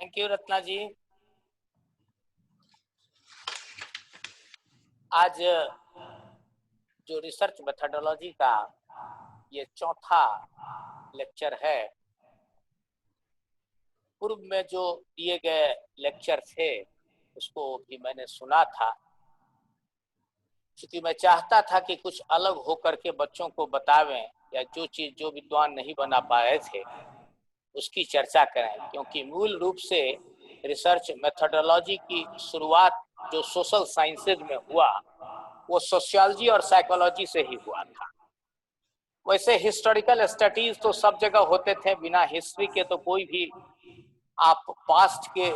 Thank you Ratna जी। आज जो research methodology का ये चौथा लेक्चर है, पूर्व में जो दिए गए लेक्चर थे उसको भी मैंने सुना था, क्योंकि मैं चाहता था कि कुछ अलग होकर के बच्चों को बतावें, या जो चीज जो विद्वान नहीं बना पाए थे उसकी चर्चा करें, क्योंकि मूल रूप से रिसर्च मेथोडोलॉजी की शुरुआत जो सोशल साइंसेज में हुआ वो सोशियोलॉजी और साइकोलॉजी से ही हुआ था। वैसे हिस्टोरिकल स्टडीज तो सब जगह होते थे, बिना हिस्ट्री के तो कोई भी आप पास्ट के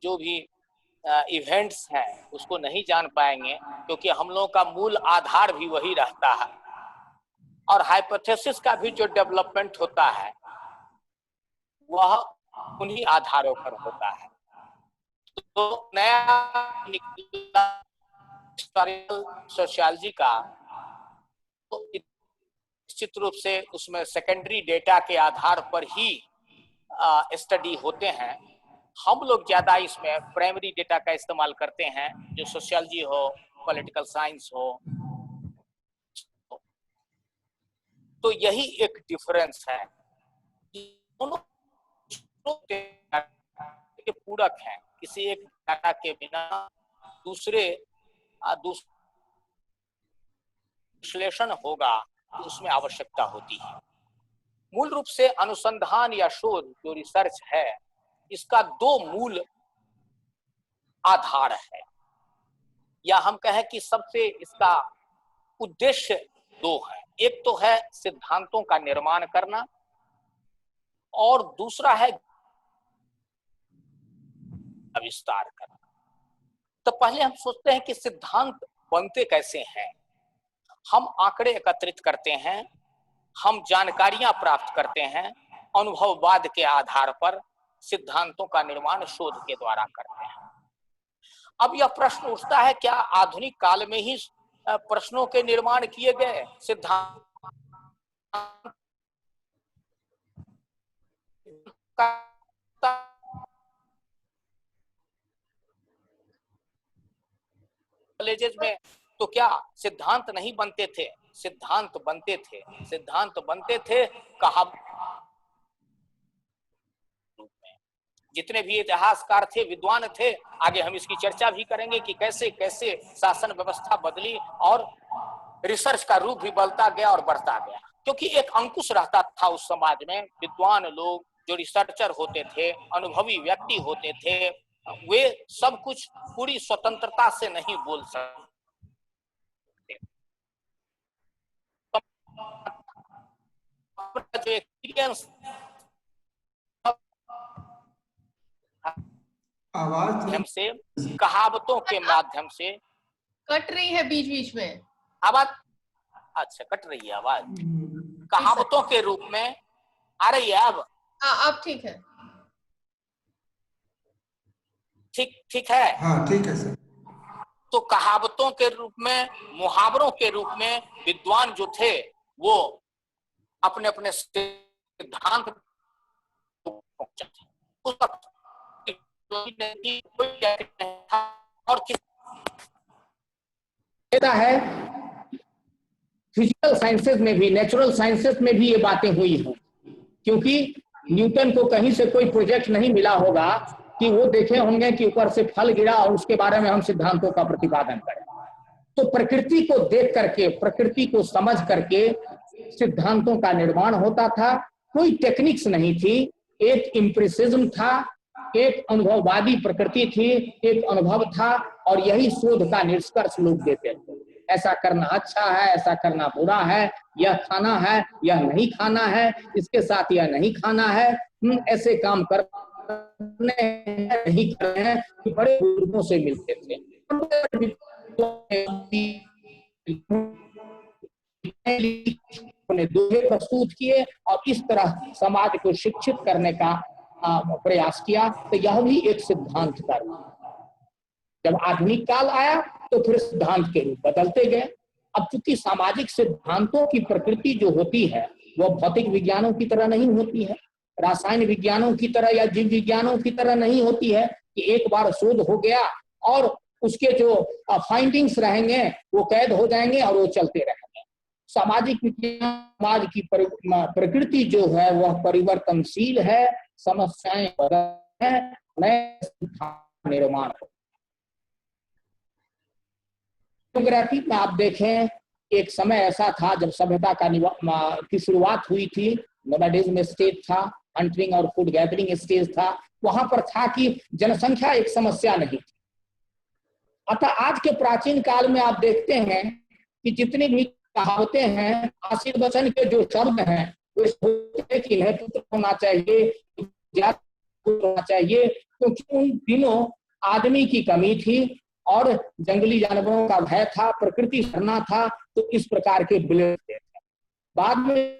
जो भी इवेंट्स हैं उसको नहीं जान पाएंगे, क्योंकि हम लोगों का मूल आधार भी वही रहता है और हाइपोथेसिस का भी जो डेवलपमेंट होता है वह उन्हीं आधारों पर होता है। तो नया हिस्टोरिकल सोशियोलॉजी का तो निश्चित रूप से उसमें सेकेंडरी डेटा के आधार पर ही स्टडी होते हैं। हम लोग ज्यादा इसमें प्राइमरी डेटा का इस्तेमाल करते हैं, जो सोशियोलॉजी हो, पॉलिटिकल साइंस हो। तो यही एक डिफरेंस है, दोनों के पूरक हैं। किसी एक डाटा के बिना दूसरे विश्लेषण होगा तो उसमें आवश्यकता होती है। मूल रूप से अनुसंधान या शोध जो रिसर्च है, इसका दो मूल आधार है, या हम कहें कि सबसे इसका उद्देश्य दो है। एक तो है सिद्धांतों का निर्माण करना और दूसरा है विस्तार करना। तो पहले हम सोचते हैं कि सिद्धांत बनते कैसे हैं। हम आंकड़े एकत्रित करते हैं, हम जानकारियां प्राप्त करते हैं, अनुभववाद के आधार पर सिद्धांतों का निर्माण शोध के द्वारा करते हैं। अब यह प्रश्न उठता है, क्या आधुनिक काल में ही प्रश्नों के निर्माण किए गए सिद्धांत कॉलेजेस में तो क्या सिद्धांत नहीं बनते थे? सिद्धांत बनते थे, सिद्धांत बनते थे। कहा जितने भी इतिहासकार थे, विद्वान थे, आगे हम इसकी चर्चा भी करेंगे कि कैसे कैसे शासन व्यवस्था बदली और रिसर्च का रूप भी बदलता गया और बढ़ता गया, क्योंकि एक अंकुश रहता था उस समाज में। विद्वान लोग जो रिसर्चर होते थे, अनुभवी व्यक्ति होते थे, वे सब कुछ पूरी स्वतंत्रता से नहीं बोल सकते। जो एक्सपीरियंस माध्यम से, कहावतों के माध्यम से कट रही है बीच बीच में आवाज। अच्छा, कट रही है आवाज। कहावतों के रूप में आ रही है अब ठीक है। ठीक है। हाँ ठीक है सर। तो कहावतों के रूप में, मुहावरों के रूप में विद्वान जो थे वो अपने अपने सिद्धांत और है फिजिकल साइंसेज में भी, नेचुरल साइंसेज में भी ये बातें हुई हैं, क्योंकि न्यूटन को कहीं से कोई प्रोजेक्ट नहीं मिला होगा कि वो देखे होंगे कि ऊपर से फल गिरा और उसके बारे में हम सिद्धांतों का प्रतिपादन करें। तो प्रकृति को देख करके, प्रकृति को समझ करके सिद्धांतों का निर्माण होता था। कोई टेक्निक्स नहीं थी, एक इम्प्रेसिज्म था, एक अनुभववादी प्रकृति थी, एक अनुभव था, और यही शोध का निष्कर्ष लोग देते थे। ऐसा करना अच्छा है, ऐसा करना बुरा है, यह खाना है, यह नहीं खाना है, इसके साथ यह नहीं खाना है, ऐसे काम करने नहीं कर रहे हैं, कि बड़े बुजुर्गों से मिलते थे। उन्हें दोहे प्रस्तुत किए और इस तरह समाज को शिक्षित करने का प्रयास किया। तो यह भी एक सिद्धांत का रूप। जब आधुनिक काल आया तो फिर सिद्धांत के रूप बदलते गए। अब चूंकि सामाजिक सिद्धांतों की प्रकृति जो होती है वह भौतिक विज्ञानों की तरह नहीं होती है, रासायन विज्ञानों की तरह या जीव विज्ञानों की तरह नहीं होती है कि एक बार शोध हो गया और उसके जो फाइंडिंग्स रहेंगे वो कैद हो जाएंगे और वो चलते रहेंगे। सामाजिक विज्ञान समाज की प्रकृति जो है वह परिवर्तनशील है, समस्याएं बदल है, नए निर्माण। ज्योग्राफी में आप देखें, एक समय ऐसा था जब सभ्यता की शुरुआत हुई थी, नोमैडिज्म स्टेज था, हंटिंग और फूड गैदरिंग स्टेज था। वहां पर था कि जनसंख्या एक समस्या नहीं थी। अतः आज के प्राचीन काल में आप देखते हैं कि जितनी भी कहावतें हैं, आशीर्वचन के जो शब्द हैं, वो कि इन्हें पुत्र होना चाहिए, होना चाहिए, क्योंकि उन दिनों आदमी की कमी थी और जंगली जानवरों का भय था, प्रकृति डरना था, तो इस प्रकार के बिल थे। बाद में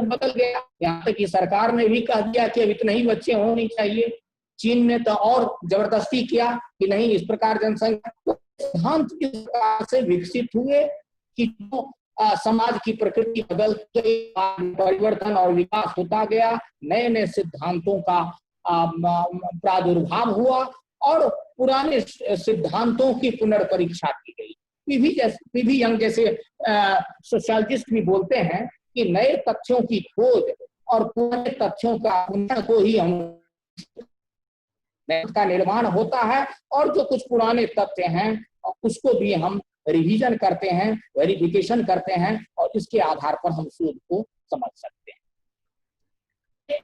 बदल गया, यहाँ तक कि सरकार ने भी कह दिया कि अब इतने ही बच्चे होने चाहिए। चीन ने तो और जबरदस्ती किया कि नहीं, इस प्रकार जनसंख्या सिद्धांत इस प्रकार से विकसित हुए कि समाज की प्रकृति बदल गई, परिवर्तन और विकास होता गया, नए नए सिद्धांतों का प्रादुर्भाव हुआ और पुराने सिद्धांतों की पुनर्परीक्षा की गई। पीवी यंग जैसे सोशलॉजिस्ट भी बोलते हैं कि नए तथ्यों की खोज और पुराने तथ्यों का को ही हम का निर्माण होता है, और जो कुछ पुराने तथ्य हैं उसको भी हम रिवीजन करते हैं, वेरिफिकेशन करते हैं और इसके आधार पर हम शोध को समझ सकते हैं।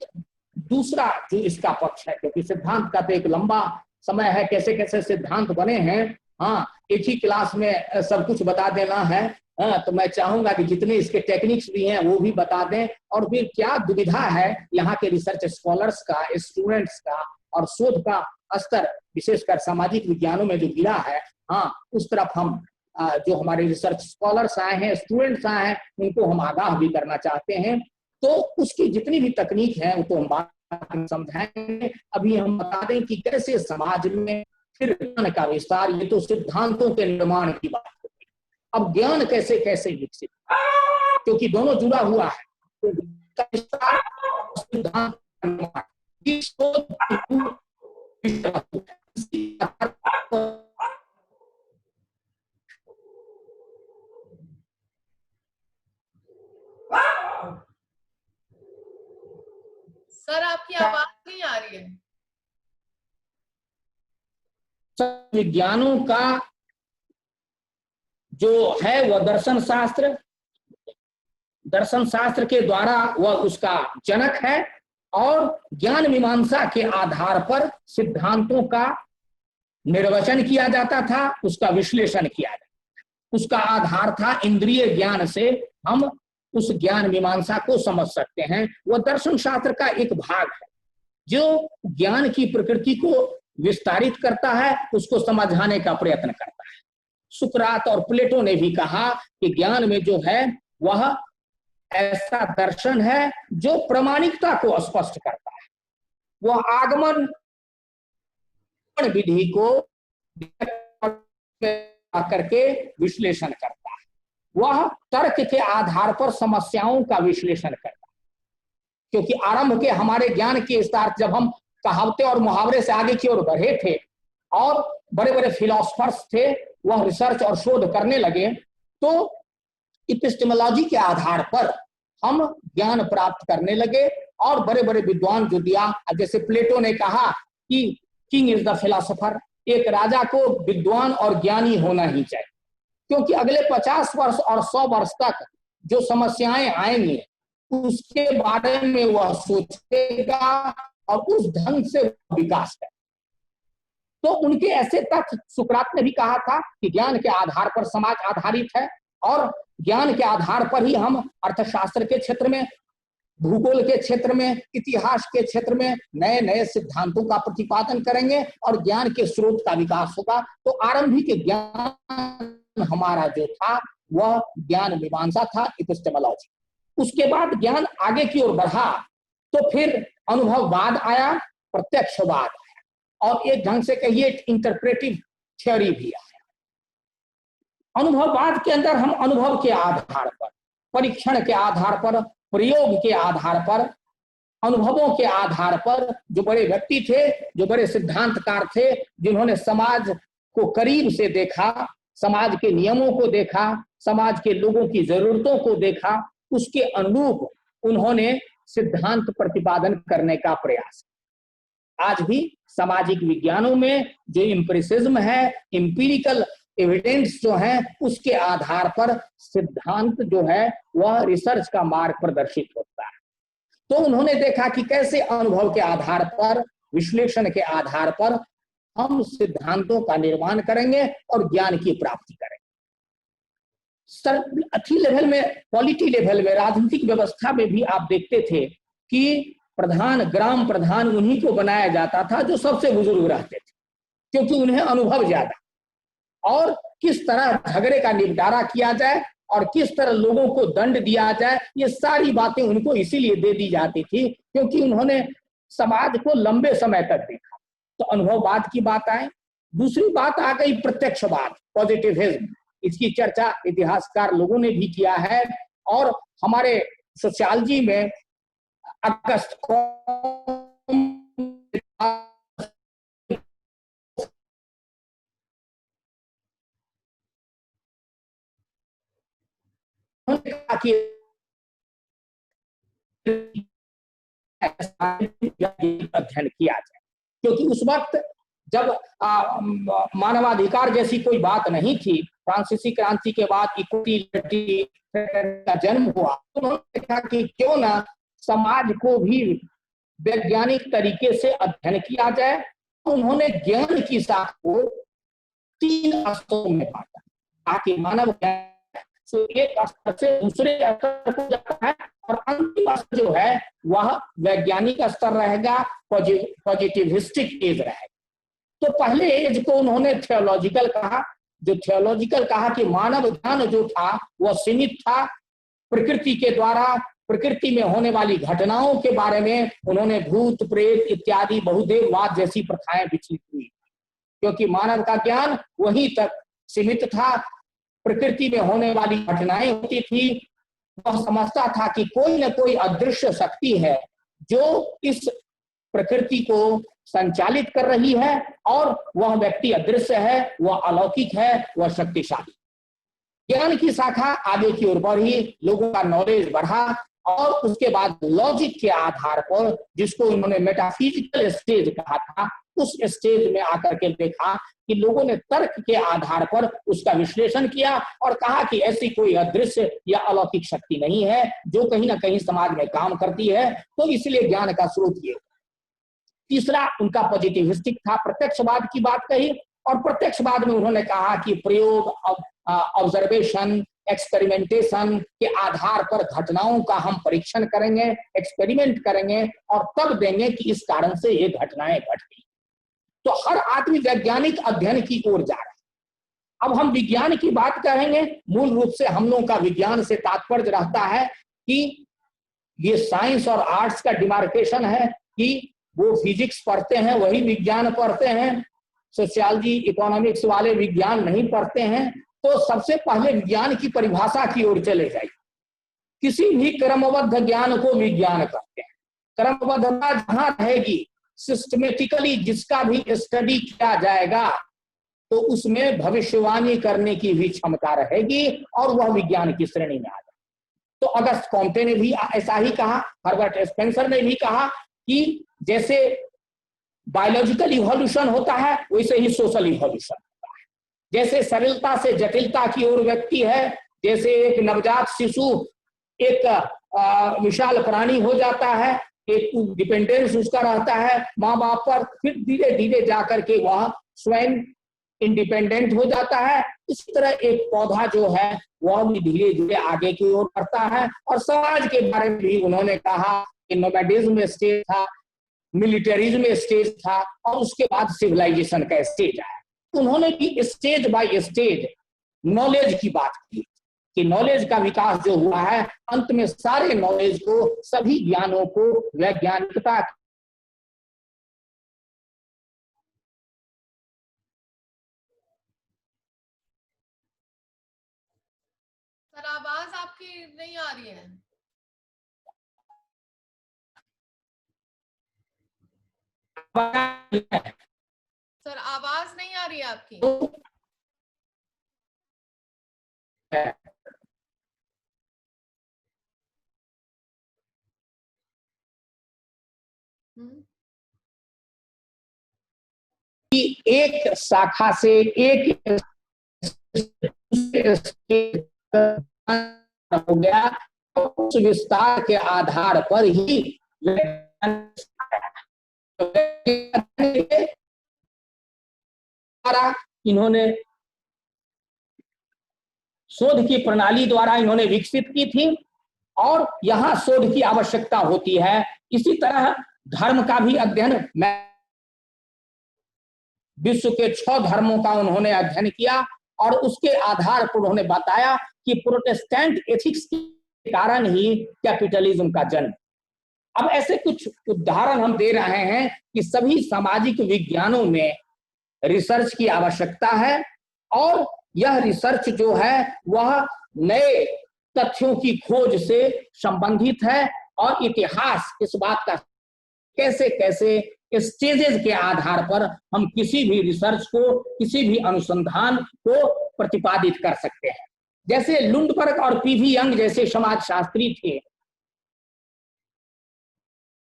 दूसरा जो इसका पक्ष है, क्योंकि सिद्धांत का तो एक लंबा समय है, कैसे कैसे सिद्धांत बने हैं, हाँ, एक ही क्लास में सब कुछ बता देना है। तो मैं चाहूंगा कि जितने इसके टेक्निक्स भी हैं वो भी बता दें, और फिर क्या दुविधा है यहाँ के रिसर्च स्कॉलर्स का, स्टूडेंट्स का, और शोध का स्तर विशेषकर सामाजिक विज्ञानों में जो गिरा है, हाँ, उस तरफ हम जो हमारे रिसर्च स्कॉलर्स आए हैं, स्टूडेंट्स आए हैं, उनको हम आगाह भी करना चाहते हैं। तो उसकी जितनी भी तकनीक है वो तो हम बात समझाएंगे। अभी हम बता दें कि कैसे समाज में फिर ज्ञान का विस्तार, ये तो सिद्धांतों के निर्माण की बात होती है। अब ज्ञान कैसे कैसे विकसित, क्योंकि दोनों जुड़ा हुआ है, सिद्धांत सर आपकी आवाज नहीं आ रही है। विज्ञानों का जो है वह दर्शन शास्त्र के द्वारा वह उसका जनक है, और ज्ञान मीमांसा के आधार पर सिद्धांतों का निर्वचन किया जाता था, उसका विश्लेषण किया जाता था। उसका आधार था इंद्रिय ज्ञान से हम उस ज्ञान मीमांसा को समझ सकते हैं। वह दर्शन शास्त्र का एक भाग है जो ज्ञान की प्रकृति को विस्तारित करता है, उसको समझाने का प्रयत्न करता है। सुकरात और प्लेटो ने भी कहा कि ज्ञान में जो है वह ऐसा दर्शन है जो प्रामाणिकता को स्पष्ट करता है, वह आगमन विधि को करके विश्लेषण करता है, वह तर्क के आधार पर समस्याओं का विश्लेषण करता है। क्योंकि आरंभ के हमारे ज्ञान के विस्तार, जब हम कहावतें और मुहावरे से आगे की ओर बढ़े थे और बड़े बड़े फिलोसफर्स थे, वह रिसर्च और शोध करने लगे, तो एपिस्टेमोलॉजी के आधार पर हम ज्ञान प्राप्त करने लगे। और बड़े बड़े विद्वान जो दिया, जैसे प्लेटो ने कहा कि किंग इज द फिलोसोफर, एक राजा को विद्वान और ज्ञानी होना ही चाहिए, क्योंकि अगले 50 वर्ष और 100 वर्ष तक जो समस्याएं आएंगी उसके बारे में वह सोचेगा और उस ढंग से विकास करेगा। तो उनके ऐसे तथ्य सुकरात ने भी कहा था कि ज्ञान के आधार पर समाज आधारित है, और ज्ञान के आधार पर ही हम अर्थशास्त्र के क्षेत्र में, भूगोल के क्षेत्र में, इतिहास के क्षेत्र में नए नए सिद्धांतों का प्रतिपादन करेंगे और ज्ञान के स्रोत का विकास होगा। तो आरंभिक ज्ञान हमारा जो था वह ज्ञान मीमांसा था, एपिस्टेमोलॉजी। उसके बाद ज्ञान आगे की ओर बढ़ा तो फिर अनुभववाद आया, प्रत्यक्षवाद आया, और एक ढंग से कहिए इंटरप्रेटिव थ्योरी भी आया। अनुभववाद के अंदर हम अनुभव के आधार पर, परीक्षण के आधार पर प्रयोग के आधार पर, अनुभवों के आधार पर, जो बड़े व्यक्ति थे, जो बड़े सिद्धांतकार थे, जिन्होंने समाज को करीब से देखा, समाज के नियमों को देखा, समाज के लोगों की जरूरतों को देखा, उसके अनुरूप उन्होंने सिद्धांत प्रतिपादन करने का प्रयास। आज भी सामाजिक विज्ञानों में जो एम्पिरिसिज्म है, एम्पिरिकल एविडेंस जो है, उसके आधार पर सिद्धांत जो है वह रिसर्च का मार्ग प्रदर्शित होता है। तो उन्होंने देखा कि कैसे अनुभव के आधार पर, विश्लेषण के आधार पर हम सिद्धांतों का निर्माण करेंगे और ज्ञान की प्राप्ति करेंगे। अथी लेवल में, पॉलिटी लेवल में, राजनीतिक व्यवस्था में भी आप देखते थे कि प्रधान, ग्राम प्रधान उन्हीं को बनाया जाता था जो सबसे बुजुर्ग रहते थे, क्योंकि उन्हें अनुभव ज्यादा, और किस तरह झगड़े का निपटारा किया जाए और किस तरह लोगों को दंड दिया जाए, ये सारी बातें उनको इसीलिए दे दी जाती थी क्योंकि उन्होंने समाज को लंबे समय तक देखा। तो अनुभववाद की बात आए। दूसरी बात आ गई प्रत्यक्षवाद, पॉजिटिविज्म। इसकी चर्चा इतिहासकार लोगों ने भी किया है और हमारे सोशियोलॉजी में अगस्त अध्ययन किया जाए, क्योंकि उस वक्त जब मानवाधिकार जैसी कोई बात नहीं थी, फ्रांसीसी क्रांति के बाद इक्विटी का जन्म हुआ, तो उन्होंने कहा कि क्यों ना समाज को भी वैज्ञानिक तरीके से अध्ययन किया जाए। उन्होंने ज्ञान की शाख को 3 स्तरों में बांटा, ताकि मानव ज्ञान एक स्तर से दूसरे स्तर को जाता है और अंतिम स्तर जो है वह वैज्ञानिक स्तर रहेगा, पॉजिटिविस्टिक एज रहेगा। तो पहले एज को उन्होंने थियोलॉजिकल कहा, जो थियोलॉजिकल कहा कि मानव ज्ञान जो था वह सीमित था, प्रकृति के द्वारा, प्रकृति में होने वाली घटनाओं के बारे में उन्होंने भूत प्रेत इत्यादि बहुदेववाद जैसी प्रथाएं विकसित हुई, क्योंकि मानव का ज्ञान वहीं तक सीमित था, प्रकृति में होने वाली घटनाएं होती थी। वह समझता था कि कोई न कोई अदृश्य शक्ति है जो इस प्रकृति को संचालित कर रही है और वह व्यक्ति अदृश्य है, वह अलौकिक है, वह शक्तिशाली। ज्ञान की शाखा आगे की ओर बढ़ी, लोगों का नॉलेज बढ़ा और उसके बाद लॉजिक के आधार पर, जिसको उन्होंने मेटाफिजिकल स्टेज कहा था, उस स्टेज में आकर के देखा कि लोगों ने तर्क के आधार पर उसका विश्लेषण किया और कहा कि ऐसी कोई अदृश्य या अलौकिक शक्ति नहीं है जो कहीं ना कहीं समाज में काम करती है, तो इसलिए ज्ञान का स्रोत ये। तीसरा उनका पॉजिटिविस्टिक था, प्रत्यक्षवाद की बात कही, और प्रत्यक्षवाद में उन्होंने कहा कि प्रयोग, ऑब्जर्वेशन, एक्सपेरिमेंटेशन के आधार पर घटनाओं का हम परीक्षण करेंगे, एक्सपेरिमेंट करेंगे और तब देंगे कि इस कारण से ये घटनाएं घट गई। तो हर आदमी वैज्ञानिक अध्ययन की ओर जा रहा है। अब हम विज्ञान की बात करेंगे, मूल रूप से हम लोगों का विज्ञान से तात्पर्य रहता है कि ये साइंस और आर्ट्स का डिमार्केशन है कि वो फिजिक्स पढ़ते हैं वही विज्ञान पढ़ते हैं, सोशियोलॉजी इकोनॉमिक्स वाले विज्ञान नहीं पढ़ते हैं। तो सबसे पहले विज्ञान की परिभाषा की ओर चले जाइए। किसी भी क्रमबद्ध ज्ञान को विज्ञान कहते हैं। क्रमबद्धता जहां रहेगी, सिस्टमेटिकली जिसका भी स्टडी किया जाएगा, तो उसमें भविष्यवाणी करने की भी क्षमता रहेगी और वह विज्ञान की श्रेणी में आ जाए। तो अगस्त कॉम्टे ने भी ऐसा ही कहा, हर्बर्ट स्पेंसर ने भी कहा कि जैसे बायोलॉजिकल इवोल्यूशन होता है वैसे ही सोशल इवोल्यूशन होता है। जैसे सरलता से जटिलता की ओर व्यक्ति है, जैसे एक नवजात शिशु एक विशाल प्राणी हो जाता है, एक डिपेंडेंस उसका रहता है माँ बाप पर, फिर धीरे धीरे जाकर के वह स्वयं इंडिपेंडेंट हो जाता है। इसी तरह एक पौधा जो है वह भी धीरे धीरे आगे की ओर बढ़ता है। और समाज के बारे में भी उन्होंने कहा कि नोमैडिज्म स्टेज था, मिलिटरिज्म स्टेज था और उसके बाद सिविलाइजेशन का स्टेज आया। उन्होंने भी स्टेज बाय स्टेज नॉलेज की बात की कि नॉलेज का विकास जो हुआ है, अंत में सारे नॉलेज को, सभी ज्ञानों को वैज्ञानिकता। सर आवाज आपकी नहीं आ रही है। सर आवाज नहीं आ रही है आपकी। कि एक शाखा से एक हो गया, उस विस्तार के आधार पर ही इन्होंने शोध की प्रणाली द्वारा इन्होंने विकसित की थी और यहाँ शोध की आवश्यकता होती है। इसी तरह धर्म का भी अध्ययन, विश्व के 6 धर्मों का उन्होंने अध्ययन किया और उसके आधार पर उन्होंने बताया कि प्रोटेस्टेंट एथिक्स के कारण ही कैपिटलिज्म का जन्म। अब ऐसे कुछ उदाहरण हम दे रहे हैं कि सभी सामाजिक विज्ञानों में रिसर्च की आवश्यकता है और यह रिसर्च जो है वह नए तथ्यों की खोज से संबंधित है और इतिहास इस बात का कैसे कैसे स्टेजेस के आधार पर हम किसी भी रिसर्च को, किसी भी अनुसंधान को प्रतिपादित कर सकते हैं। जैसे लुंडबर्ग और पीवी यंग जैसे समाजशास्त्री थे,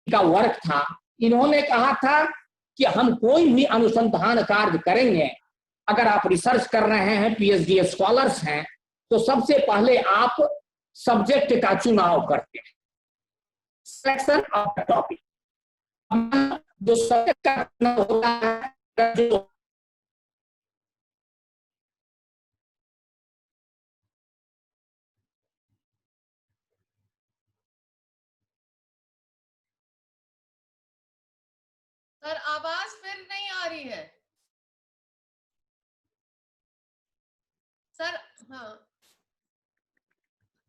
का वर्क था, इन्होंने कहा था कि हम कोई भी अनुसंधान कार्य करेंगे, अगर आप रिसर्च कर रहे हैं, पीएचडी स्कॉलर्स हैं, तो सबसे पहले आप सब्जेक्ट का चुनाव करते हैं, सिलेक्शन ऑफ द टॉपिक। जो सब्जेक्ट का चुनाव होता है, जो सर आवाज फिर नहीं आ रही है सर। हाँ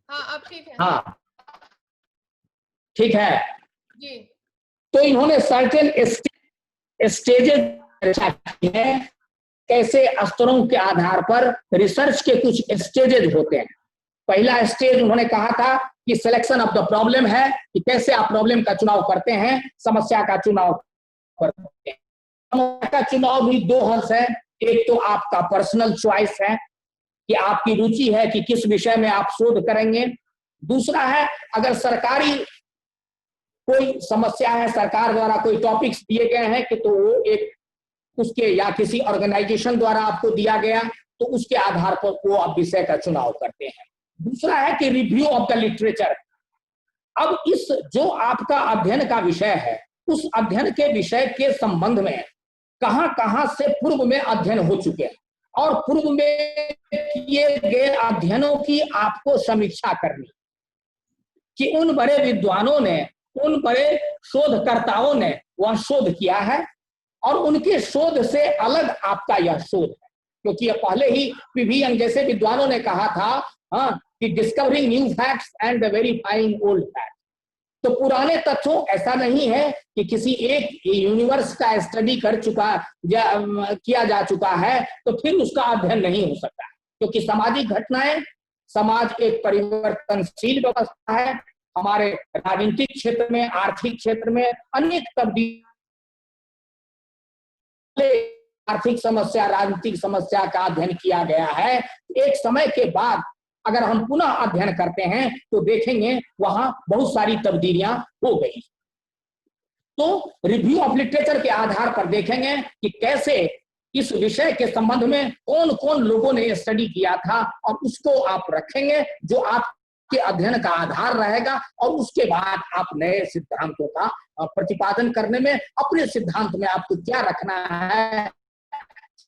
हाँ अब ठीक है। हाँ ठीक है। जी तो इन्होंने सर्टेन स्टेजेस की है, कैसे स्तरों के आधार पर रिसर्च के कुछ स्टेजेस होते हैं। पहला स्टेज उन्होंने कहा था कि सिलेक्शन ऑफ द प्रॉब्लम है, कि कैसे आप प्रॉब्लम का चुनाव करते हैं, समस्या का चुनाव करते हैं। समस्या का चुनाव भी 2 हद है, एक तो आपका पर्सनल चॉइस है कि आपकी रुचि है कि किस विषय में आप शोध करेंगे। दूसरा है अगर सरकारी कोई समस्या है, सरकार द्वारा कोई टॉपिक्स दिए गए हैं कि तो वो एक उसके या किसी ऑर्गेनाइजेशन द्वारा आपको दिया गया, तो उसके आधार पर वो आप विषय का चुनाव करते हैं। दूसरा है कि रिव्यू ऑफ द लिटरेचर। अब इस जो आपका अध्ययन का विषय है, उस अध्ययन के विषय के संबंध में कहां कहां से पूर्व में अध्ययन हो चुके हैं और पूर्व में किए गए अध्ययनों की आपको समीक्षा करनी, कि उन बड़े विद्वानों ने, उन बड़े शोधकर्ताओं ने वह शोध किया है और उनके शोध से अलग आपका यह शोध है। क्योंकि यह पहले ही पीवी यंग जैसे विद्वानों ने कहा था कि discovering new facts and the verifying old facts. तो पुराने तथ्यों, ऐसा नहीं है कि किसी एक यूनिवर्स का स्टडी कर चुका किया जा चुका है तो फिर उसका अध्ययन नहीं हो सकता, क्योंकि सामाजिक घटनाएं, समाज एक परिवर्तनशील व्यवस्था है। हमारे राजनीतिक क्षेत्र में, आर्थिक क्षेत्र में अनेक तब्दीली, आर्थिक समस्या, राजनीतिक समस्या का अध्ययन किया गया है। एक समय के बाद अगर हम पुनः अध्ययन करते हैं तो देखेंगे वहां बहुत सारी तब्दीलियां हो गई। तो रिव्यू ऑफ लिटरेचर के आधार पर देखेंगे कि कैसे इस विषय के संबंध में कौन कौन लोगों ने स्टडी किया था और उसको आप रखेंगे जो आपके अध्ययन का आधार रहेगा, और उसके बाद आप नए सिद्धांतों का प्रतिपादन करने में, अपने सिद्धांत में आपको क्या रखना है,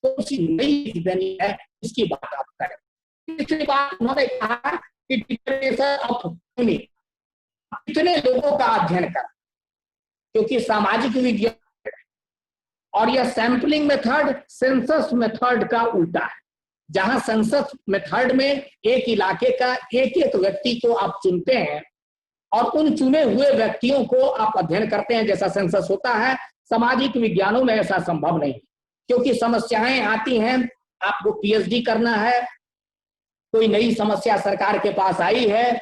कौन सी नई देनी है, इसकी बात आप करें। तीसरी बात उन्होंने कहा कि डिक्लेरेशन ऑफ यूनिट, कितने लोगों का अध्ययन कर, क्योंकि सामाजिक विज्ञान और यह सैंपलिंग मेथड सेंसस मेथड का उल्टा है। जहां सेंसस मेथड में एक इलाके का एक एक व्यक्ति को आप चुनते हैं और उन चुने हुए व्यक्तियों को आप अध्ययन करते हैं, जैसा सेंसस होता है, सामाजिक विज्ञानों में ऐसा संभव नहीं, क्योंकि समस्याएं आती हैं, आपको पीएचडी करना है, कोई नई समस्या सरकार के पास आई है,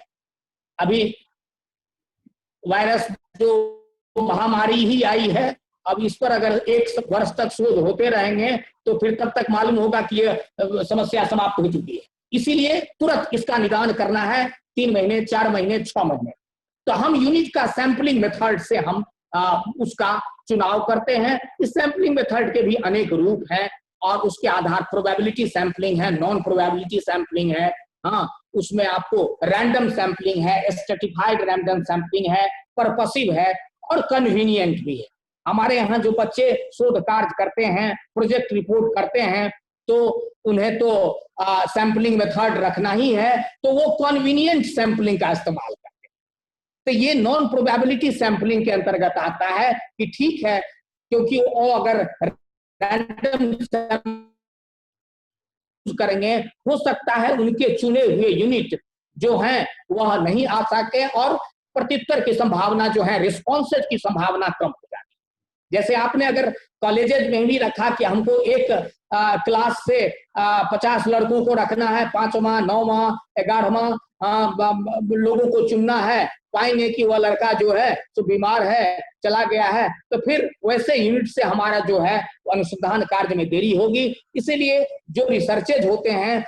अभी वायरस जो महामारी ही आई है, अब इस पर अगर 1 वर्ष तक शोध होते रहेंगे तो फिर तब तक मालूम होगा कि ये समस्या समाप्त हो चुकी है। इसीलिए तुरंत इसका निदान करना है, 3 महीने, 4 महीने, 6 महीने। तो हम यूनिट का सैंपलिंग मेथड से हम उसका चुनाव करते हैं। इस सैंपलिंग मेथड के भी अनेक रूप हैं और उसके आधार प्रोबेबिलिटी सैंपलिंग है, नॉन प्रोबेबिलिटी सैंपलिंग है, हाँ, उसमें आपको रैंडम सैंपलिंग है, स्ट्रेटिफाइड रैंडम सैंपलिंग है, पर्पसिव है और कन्वीनियंट भी है। हमारे यहाँ जो बच्चे शोध कार्य करते हैं, प्रोजेक्ट रिपोर्ट करते हैं, तो उन्हें तो सैंपलिंग मेथड रखना ही है, तो वो कन्वीनियंट सैंपलिंग का इस्तेमाल करते हैं। तो ये नॉन प्रोबेबिलिटी सैंपलिंग के अंतर्गत आता है कि ठीक है, क्योंकि वो अगर रैंडम करेंगे, हो सकता है उनके चुने हुए यूनिट जो हैं वह नहीं आ सके और प्रत्युत्तर की संभावना जो है, रिस्पॉन्सेज की संभावना कम हो जाती है। जैसे आपने अगर कॉलेजेस में भी रखा कि हमको एक क्लास से 50 लड़कों को रखना है, 5वां, 9वां, 11वां लोगों को चुनना है, पाएंगे कि वह लड़का जो है तो बीमार है, चला गया है, तो फिर वैसे यूनिट से हमारा जो है अनुसंधान कार्य में देरी होगी। इसीलिए जो रिसर्चेज होते हैं,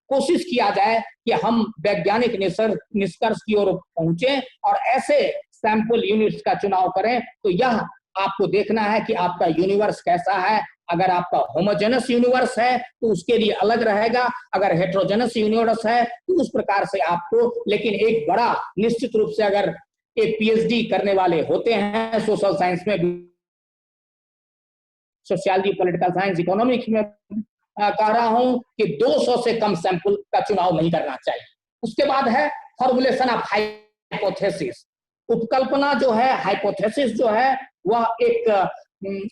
कोशिश किया जाए कि हम वैज्ञानिक निष्कर्ष की ओर पहुंचे और ऐसे सैंपल यूनिट्स का चुनाव करें। तो यह आपको देखना है कि आपका यूनिवर्स कैसा है। अगर आपका होमोजेनस यूनिवर्स है तो उसके लिए अलग रहेगा, अगर हेट्रोजेनस यूनिवर्स है तो उस प्रकार से आपको, लेकिन एक बड़ा निश्चित रूप से अगर एक पीएचडी करने वाले होते हैं सोशल साइंस में, सोशियोलॉजी, पॉलिटिकल साइंस, इकोनॉमिक्स में, कह रहा हूं कि 200 से कम सैंपल का चुनाव नहीं करना चाहिए। उसके बाद है फॉर्मुलेशन ऑफ हाइपोथेसिस। उपकल्पना जो है, हाइपोथेसिस जो है, वह एक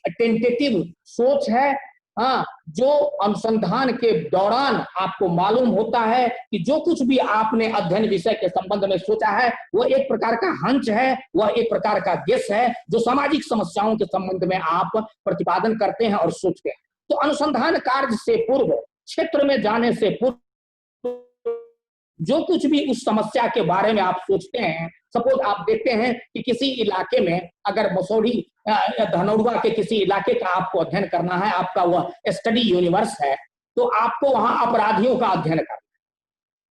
टेंटेटिव सोच है, हाँ, जो अनुसंधान के दौरान आपको मालूम होता है कि जो कुछ भी आपने अध्ययन विषय के संबंध में सोचा है वह एक प्रकार का हंच है, वह एक प्रकार का गेस है जो सामाजिक समस्याओं के संबंध में आप प्रतिपादन करते हैं और सोचते हैं। तो अनुसंधान कार्य से पूर्व, क्षेत्र में जाने से पूर्व, जो कुछ भी उस समस्या के बारे में आप सोचते हैं, सपोज आप देखते हैं कि किसी इलाके में अगर मसौढ़ी या धनौरा के किसी इलाके का आपको अध्ययन करना है, आपका वह स्टडी यूनिवर्स है, तो आपको वहां अपराधियों का अध्ययन करना है।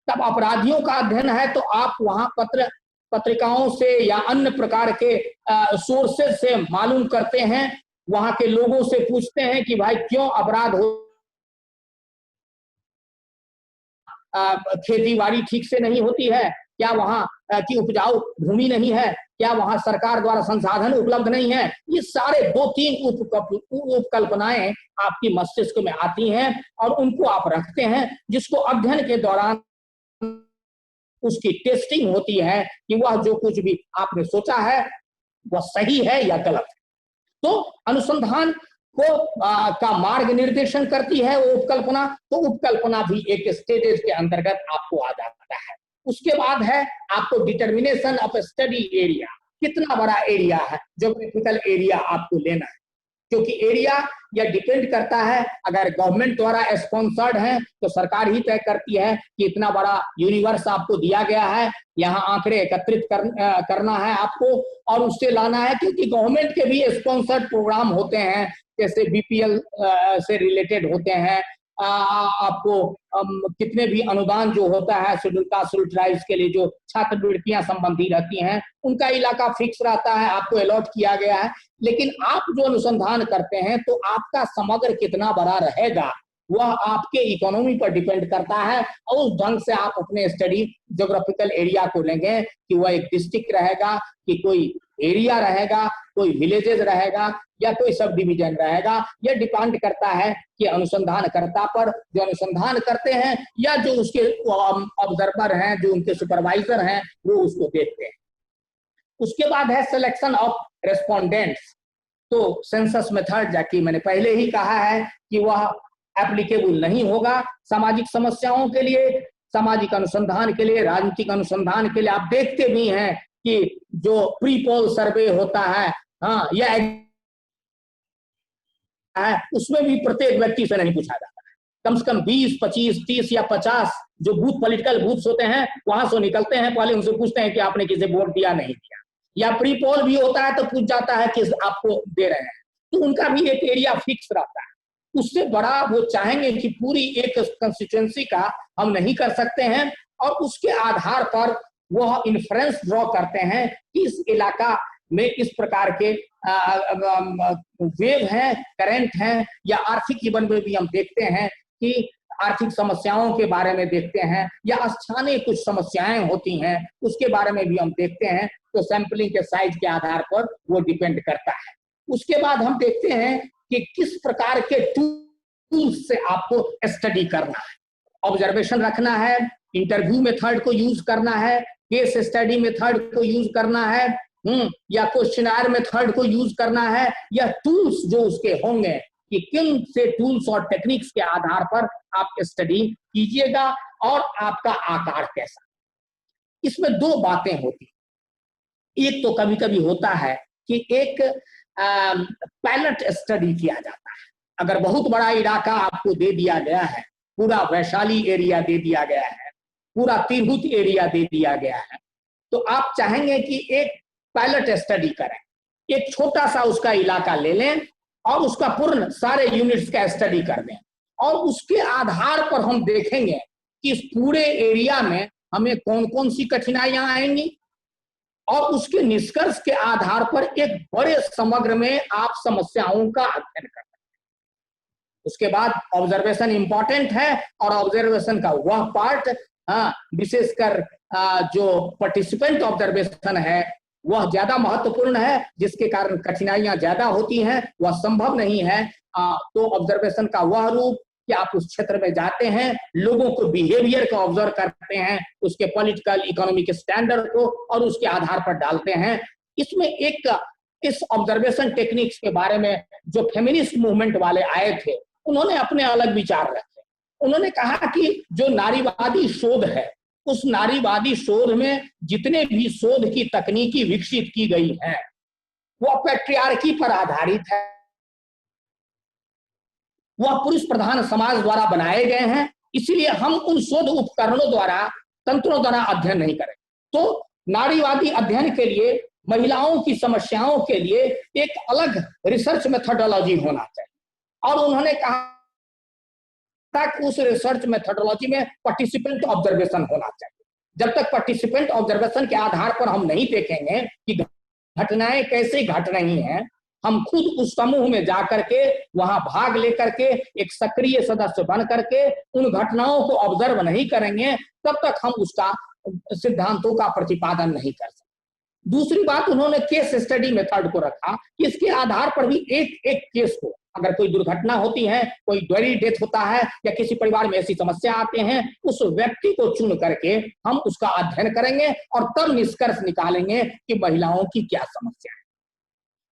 तब अपराधियों का अध्ययन है तो आप वहां पत्रिकाओं से या अन्य प्रकार के सोर्सेज से मालूम करते हैं, वहां के लोगों से पूछते हैं कि भाई क्यों अपराध हो, खेती बाड़ी ठीक से नहीं होती है क्या, वहां की उपजाऊ भूमि नहीं है क्या, वहां सरकार द्वारा संसाधन उपलब्ध नहीं है। ये सारे 2-3 उपकल्पनाएं आपकी मस्तिष्क में आती हैं और उनको आप रखते हैं, जिसको अध्ययन के दौरान उसकी टेस्टिंग होती है कि वह जो कुछ भी आपने सोचा है वह सही है या गलत है। तो अनुसंधान को का मार्ग निर्देशन करती है वो उपकल्पना। तो उपकल्पना भी एक स्टेजेस के अंतर्गत आपको आ जाता है। उसके बाद है आपको डिटर्मिनेशन ऑफ स्टडी एरिया, कितना बड़ा एरिया है, ज्योग्राफिकल एरिया आपको लेना है, क्योंकि एरिया यह डिपेंड करता है, अगर गवर्नमेंट द्वारा स्पॉन्सर्ड है तो सरकार ही तय करती है कि इतना बड़ा यूनिवर्स आपको दिया गया है, यहाँ आंकड़े एकत्रित करना है आपको और उससे लाना है, क्योंकि गवर्नमेंट के भी स्पॉन्सर्ड प्रोग्राम होते हैं, जैसे बीपीएल से रिलेटेड होते हैं, आपको कितने भी अनुदान जो होता है शेड्यूल कास्ट शेड्यूल ट्राइब्स के लिए जो छात्रवृत्तियां संबंधी रहती हैं, उनका इलाका फिक्स रहता है, आपको अलॉट किया गया है। लेकिन आप जो अनुसंधान करते हैं तो आपका समग्र कितना बड़ा रहेगा वह आपके इकोनॉमी पर डिपेंड करता है, और उस ढंग से आप अपने स्टडी ज्योग्राफिकल एरिया को लेंगे कि वह एक डिस्ट्रिक्ट रहेगा कि कोई एरिया रहेगा, कोई विलेजेस रहेगा या कोई सब डिवीजन रहेगा। यह डिपेंड करता है कि अनुसंधानकर्ता पर, जो अनुसंधान करते हैं या जो उसके ऑब्जर्वर हैं, जो उनके सुपरवाइजर हैं, वो उसको देखते हैं। उसके बाद है सिलेक्शन ऑफ रेस्पोंडेंट्स। तो सेंसस मेथड, जैसे मैंने पहले ही कहा है कि वह एप्लीकेबल नहीं होगा सामाजिक समस्याओं के लिए, सामाजिक अनुसंधान के लिए, राजनीतिक अनुसंधान के लिए। आप देखते भी हैं कि जो प्री पोल सर्वे होता है, हाँ, या उसमें भी प्रत्येक व्यक्ति से नहीं पूछा जाता है, कम से कम 20, 25, 30 या 50 जो बूथ पॉलिटिकल बूथ्स होते हैं वहां से निकलते हैं, पहले उनसे पूछते हैं कि आपने किसे वोट दिया नहीं दिया। या प्री पोल भी होता है तो पूछ जाता है कि आपको दे रहे हैं, तो उनका भी एक एरिया फिक्स रहता है। उससे बड़ा वो चाहेंगे कि पूरी एक कंस्टिट्यूएंसी का हम नहीं कर सकते हैं, और उसके आधार पर वह इन्फ्रेंस ड्रॉ करते हैं कि इस इलाका में इस प्रकार के वेव हैं, करंट हैं, या आर्थिक जीवन में भी हम देखते हैं कि आर्थिक समस्याओं के बारे में देखते हैं, या स्थानीय कुछ समस्याएं होती हैं उसके बारे में भी हम देखते हैं। तो सैंपलिंग के साइज के आधार पर वो डिपेंड करता है। उसके बाद हम देखते हैं कि किस प्रकार के टूल्स से आपको स्टडी करना है। ऑब्जर्वेशन रखना है, इंटरव्यू मेथड को यूज करना है, केस स्टडी मेथड को यूज करना है, या क्वेश्चनर मेथड को यूज करना है, या टूल्स जो उसके होंगे कि किन से टूल्स और टेक्निक्स के आधार पर आप स्टडी कीजिएगा, और आपका आकार कैसा। इसमें दो बातें होती, एक तो कभी कभी होता है कि एक पायलट स्टडी किया जाता है। अगर बहुत बड़ा इलाका आपको दे दिया गया है, पूरा वैशाली एरिया दे दिया गया है, पूरा तिरहुत एरिया दे दिया गया है, तो आप चाहेंगे कि एक पायलट स्टडी करें, एक छोटा सा उसका इलाका ले लें और उसका पूर्ण सारे यूनिट्स का स्टडी कर दें, और उसके आधार पर हम देखेंगे कि इस पूरे एरिया में हमें कौन कौन सी कठिनाइयां आएंगी, और उसके निष्कर्ष के आधार पर एक बड़े समग्र में आप समस्याओं का अध्ययन करते हैं। उसके बाद ऑब्जर्वेशन इंपॉर्टेंट है, और ऑब्जर्वेशन का वह पार्ट विशेषकर जो पार्टिसिपेंट ऑब्जर्वेशन है वह ज्यादा महत्वपूर्ण है, जिसके कारण कठिनाइयां ज्यादा होती हैं, वह संभव नहीं है। तो ऑब्जर्वेशन का वह रूप कि आप उस क्षेत्र में जाते हैं, लोगों को बिहेवियर को ऑब्जर्व करते हैं, उसके पॉलिटिकल इकोनॉमिक स्टैंडर्ड को, और उसके आधार पर डालते हैं। इसमें एक इस ऑब्जर्वेशन टेक्निक्स के बारे में जो फेमिनिस्ट मूवमेंट वाले आए थे, उन्होंने अपने अलग विचार रखे। उन्होंने कहा कि जो नारीवादी शोध है, उस नारीवादी शोध में जितने भी शोध की तकनीकी विकसित की गई है वह पैट्रियार्की पर आधारित है, वह पुरुष प्रधान समाज द्वारा बनाए गए हैं, इसलिए हम उन शोध उपकरणों द्वारा, तंत्रों द्वारा अध्ययन नहीं करें। तो नारीवादी अध्ययन के लिए, महिलाओं की समस्याओं के लिए एक अलग रिसर्च मेथोडोलॉजी होना चाहिए, और उन्होंने कहा कि उस रिसर्च मेथोडोलॉजी में पार्टिसिपेंट ऑब्जर्वेशन होना चाहिए। जब तक पार्टिसिपेंट ऑब्जर्वेशन के आधार पर हम नहीं देखेंगे कि घटनाएं कैसे घट रही हैं, हम खुद उस समूह में जाकर के वहां भाग लेकर के एक सक्रिय सदस्य बन करके उन घटनाओं को ऑब्जर्व नहीं करेंगे, तब तक हम उसका सिद्धांतों का प्रतिपादन नहीं कर सकते। दूसरी बात, उन्होंने केस स्टडी मेथड को रखा कि इसके आधार पर भी एक एक केस को, अगर कोई दुर्घटना होती है, कोई डोरी डेथ होता है, या किसी परिवार में ऐसी समस्या आते हैं, उस व्यक्ति को चुन करके हम उसका अध्ययन करेंगे और तब निष्कर्ष निकालेंगे कि महिलाओं की क्या समस्या है।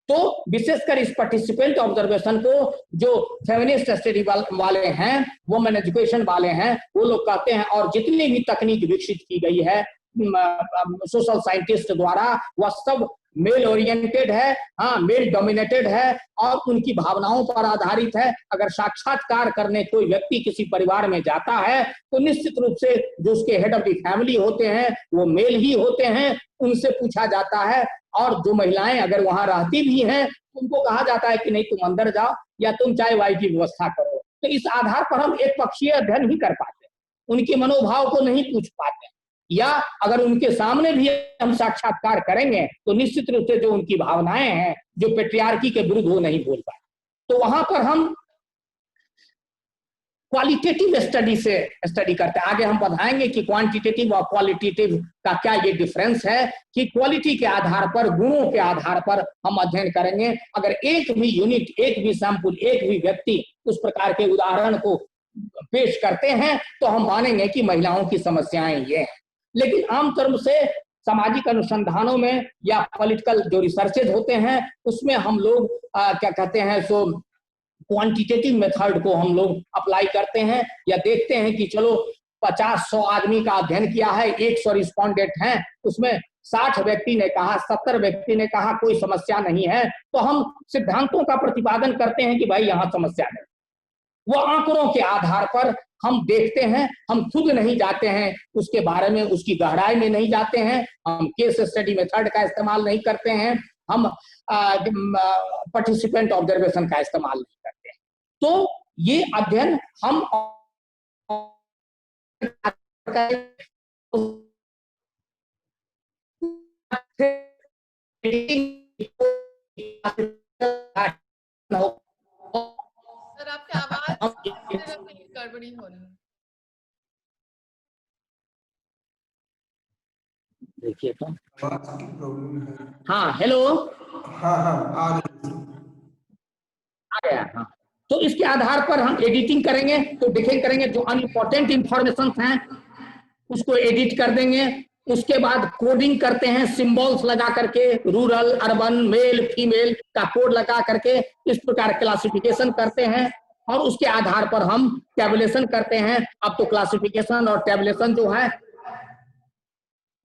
तो विशेषकर इस पार्टिसिपेंट ऑब्जर्वेशन को जो फेमिनिस्ट स्टडी वाले हैं, वुमेन एजुकेशन वाले हैं, वो लोग कहते हैं, और जितनी भी तकनीक विकसित की गई है सोशल साइंटिस्ट द्वारा, वह सब मेल ओरिएंटेड है, मेल डोमिनेटेड है, और उनकी भावनाओं पर आधारित है। अगर साक्षात्कार करने कोई व्यक्ति किसी परिवार में जाता है तो निश्चित रूप से जो उसके हेड ऑफ द फैमिली होते हैं वो मेल ही होते हैं, उनसे पूछा जाता है, और जो महिलाएं अगर वहां रहती भी हैं उनको कहा जाता है कि नहीं तुम अंदर जाओ, या तुम चाय वाय की व्यवस्था करो। तो इस आधार पर हम एक पक्षीय अध्ययन ही कर पाते, उनके मनोभाव को नहीं पूछ पाते, या अगर उनके सामने भी हम साक्षात्कार करेंगे तो निश्चित रूप से जो उनकी भावनाएं हैं जो पेट्रियार्की के विरुद्ध वो नहीं बोल पाए। तो वहां पर हम क्वालिटेटिव स्टडी से स्टडी करते हैं। आगे हम बताएंगे कि क्वांटिटेटिव और क्वालिटेटिव का क्या ये डिफरेंस है, कि क्वालिटी के आधार पर, गुणों के आधार पर हम अध्ययन करेंगे। अगर एक भी यूनिट, एक भी सैंपल, एक भी व्यक्ति उस प्रकार के उदाहरण को पेश करते हैं तो हम मानेंगे कि महिलाओं की समस्याएं ये हैं। लेकिन आमतौर से सामाजिक अनुसंधानों में या पॉलिटिकल जो रिसर्चेज होते हैं उसमें हम लोग क्या कहते हैं, सो क्वांटिटेटिव मेथड को हम लोग अप्लाई करते हैं, या देखते हैं कि चलो 50-100 आदमी का अध्ययन किया है, 100 रिस्पोंडेंट हैं, उसमें 60 व्यक्ति ने कहा, 70 व्यक्ति ने कहा कोई समस्या नहीं है, तो हम सिद्धांतों का प्रतिपादन करते हैं कि भाई यहाँ समस्या है। वो आंकड़ों के आधार पर हम देखते हैं, हम खुद नहीं जाते हैं उसके बारे में, उसकी गहराई में नहीं जाते हैं, हम केस स्टडी मेथड का इस्तेमाल नहीं करते हैं, हम पार्टिसिपेंट ऑब्जर्वेशन का इस्तेमाल नहीं करते हैं। तो ये अध्ययन हम सर आपकी आवाज गड़बड़ी हो रही है। देखिए तो आवाज की प्रॉब्लम है। हाँ, हेलो, हाँ आ रही है। आ गया। हाँ, तो इसके आधार पर हम एडिटिंग करेंगे, तो करेंगे जो अनइम्पोर्टेंट इंफॉर्मेशन हैं उसको एडिट कर देंगे। उसके बाद कोडिंग करते हैं, सिंबल्स लगा करके, रूरल, अर्बन, मेल, फीमेल का कोड लगा करके इस प्रकार क्लासिफिकेशन करते हैं, और उसके आधार पर हम टैबुलेशन करते हैं। अब तो क्लासिफिकेशन और टैबुलेशन जो है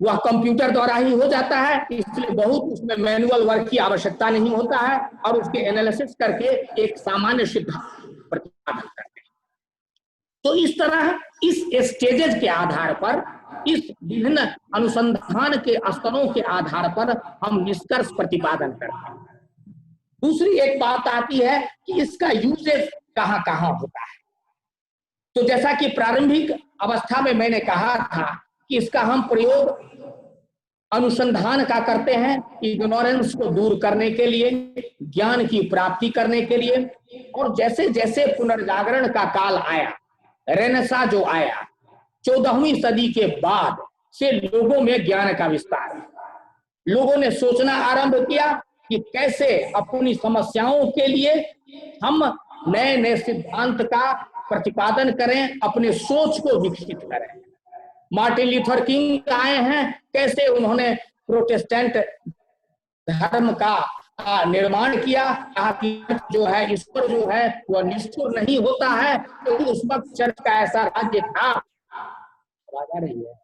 वह कंप्यूटर द्वारा ही हो जाता है, इसलिए बहुत उसमें मैनुअल वर्क की आवश्यकता नहीं होता है, और उसके एनालिसिस करके एक सामान्य सिद्धांत प्रतिपादन करते हैं। तो इस तरह इस स्टेजेस के आधार पर, इस विभिन्न अनुसंधान के स्तरों के आधार पर हम निष्कर्ष प्रतिपादन करते हैं। दूसरी एक बात आती है कि इसका यूजेस कहां कहां होता है। तो जैसा कि प्रारंभिक अवस्था में मैंने कहा था कि इसका हम प्रयोग अनुसंधान का करते हैं, इग्नोरेंस को दूर करने के लिए, ज्ञान की प्राप्ति करने के लिए। और जैसे जैसे पुनर्जागरण का काल आया, रेनेसां जो आया 14वीं सदी के बाद से, लोगों में ज्ञान का विस्तार, लोगों ने सोचना आरंभ किया कि कैसे अपनी समस्याओं के लिए हम नए नए सिद्धांत का प्रतिपादन करें, अपने सोच को विकसित करें। मार्टिन लूथर किंग आए हैं, कैसे उन्होंने प्रोटेस्टेंट धर्म का निर्माण किया, कहा कि जो है ईश्वर जो है वह निष्ठुर नहीं होता है, क्योंकि उस वक्त चर्च का ऐसा राज्य था। आवाज आ रही है?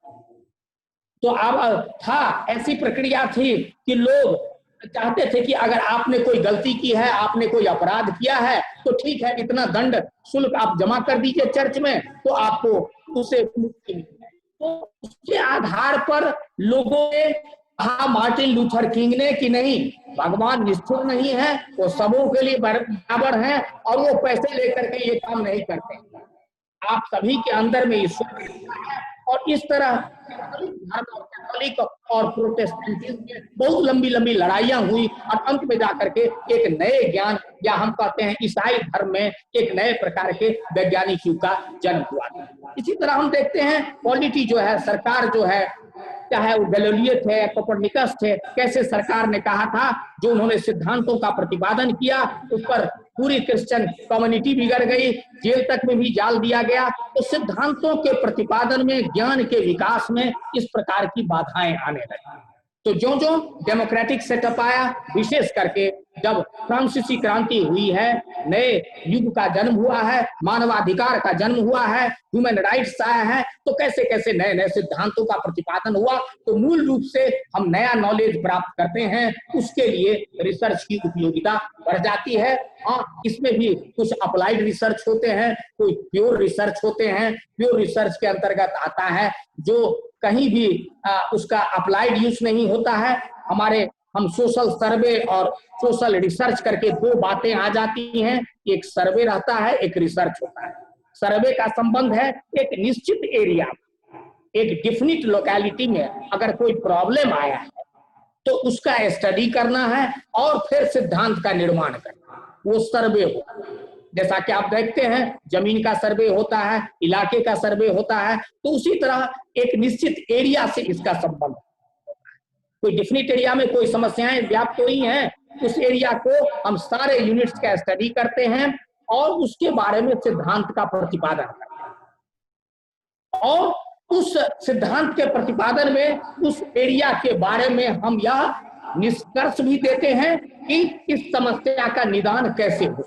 तो अब था, ऐसी प्रक्रिया थी कि लोग चाहते थे कि अगर आपने कोई गलती की है, आपने कोई अपराध किया है, तो ठीक है, इतना दंड शुल्क आप जमा कर दीजिए चर्च में, तो आपको उससे मुक्ति मिल जाए। तो उसके आधार पर लोगों ने कहा, मार्टिन लूथर किंग ने, कि नहीं, भगवान निष्ठुर नहीं है, वो सबों के लिए बराबर हैं, और वो पैसे लेकर के ये काम नहीं करते। आप सभी के अंदर में ईश्वर है। और इस तरह कैथोलिक और प्रोटेस्टेंटिज्म में बहुत लंबी लंबी लड़ाइयां हुई, और अंत में जाकर के एक नए ज्ञान, या हम कहते हैं ईसाई धर्म में एक नए प्रकार के वैज्ञानिक युग का जन्म हुआ। इसी तरह हम देखते हैं पॉलिटी जो है, सरकार जो है, चाहे वो गैलीलियो थे, कोपरनिकस थे, कैसे सरकार ने कहा था, जो उन्होंने सिद्धांतों का प्रतिपादन किया उस पर पूरी क्रिश्चियन कम्युनिटी बिगड़ गई, जेल तक में भी डाल दिया गया। तो सिद्धांतों के प्रतिपादन में, ज्ञान के विकास में इस प्रकार की बाधाएं आने लगी। तो जो जो डेमोक्रेटिक सेटअप आया, विशेष करके जब फ्रांसीसी क्रांति हुई है, नए युग का जन्म हुआ है, मानवाधिकार का जन्म हुआ है, ह्यूमन राइट्स आया है, तो कैसे कैसे नए नए सिद्धांतों का प्रतिपादन हुआ। तो मूल रूप से हम नया नॉलेज प्राप्त करते हैं, उसके लिए रिसर्च की उपयोगिता बढ़ जाती है। हाँ, इसमें भी कुछ अप्लाइड रिसर्च होते हैं, कोई प्योर रिसर्च होते हैं। प्योर रिसर्च के अंतर्गत आता है जो कहीं भी उसका अप्लाइड यूज नहीं होता है। हम सोशल सर्वे और सोशल रिसर्च करके दो बातें आ जाती हैं, एक सर्वे रहता है, एक रिसर्च होता है। सर्वे का संबंध है एक निश्चित एरिया, एक डिफिनिट लोकेलिटी में अगर कोई प्रॉब्लम आया है तो उसका स्टडी करना है और फिर सिद्धांत का निर्माण करना है, वो सर्वे होता है। जैसा कि आप देखते हैं जमीन का सर्वे होता है, इलाके का सर्वे होता है, तो उसी तरह एक निश्चित एरिया से इसका संबंध होता है। कोई डिफिनिट एरिया में कोई समस्याएं व्याप्त हुई हैं, उस एरिया को हम सारे यूनिट्स का स्टडी करते हैं और उसके बारे में सिद्धांत का प्रतिपादन करते हैं। और उस सिद्धांत के प्रतिपादन में उस एरिया के बारे में हम यह निष्कर्ष भी देते हैं कि इस समस्या का निदान कैसे हो।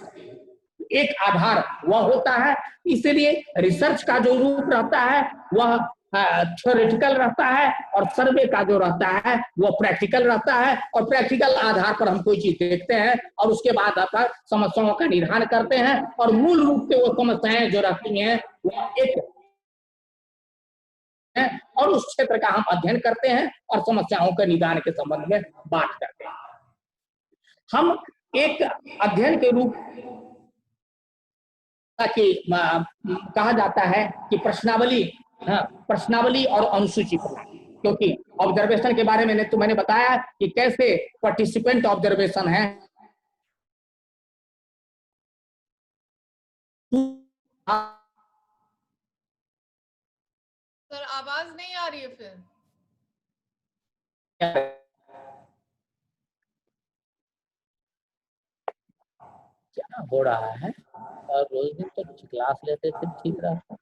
एक आधार वह होता है। इसलिए रिसर्च का जो रूप रहता है वह थ्योरेटिकल रहता है और सर्वे का जो रहता है वो प्रैक्टिकल रहता है, और प्रैक्टिकल आधार पर हम कोई चीज देखते हैं और उसके बाद पर समस्याओं का निदान करते हैं, और मूल रूप से वो समस्याएं जो रहती हैं वो एक है और उस क्षेत्र का हम अध्ययन करते हैं और समस्याओं के निदान के संबंध में बात करते हैं। हम एक अध्ययन के रूप कि कहा जाता है कि प्रश्नावली और अनुसूची प्रणाली, क्योंकि ऑब्जर्वेशन के बारे में तो मैंने बताया कि कैसे पार्टिसिपेंट ऑब्जर्वेशन है, सर आवाज नहीं आ रही है फिर। क्या हो रहा है? और रोज दिन तो क्लास लेते थे ठीक रहता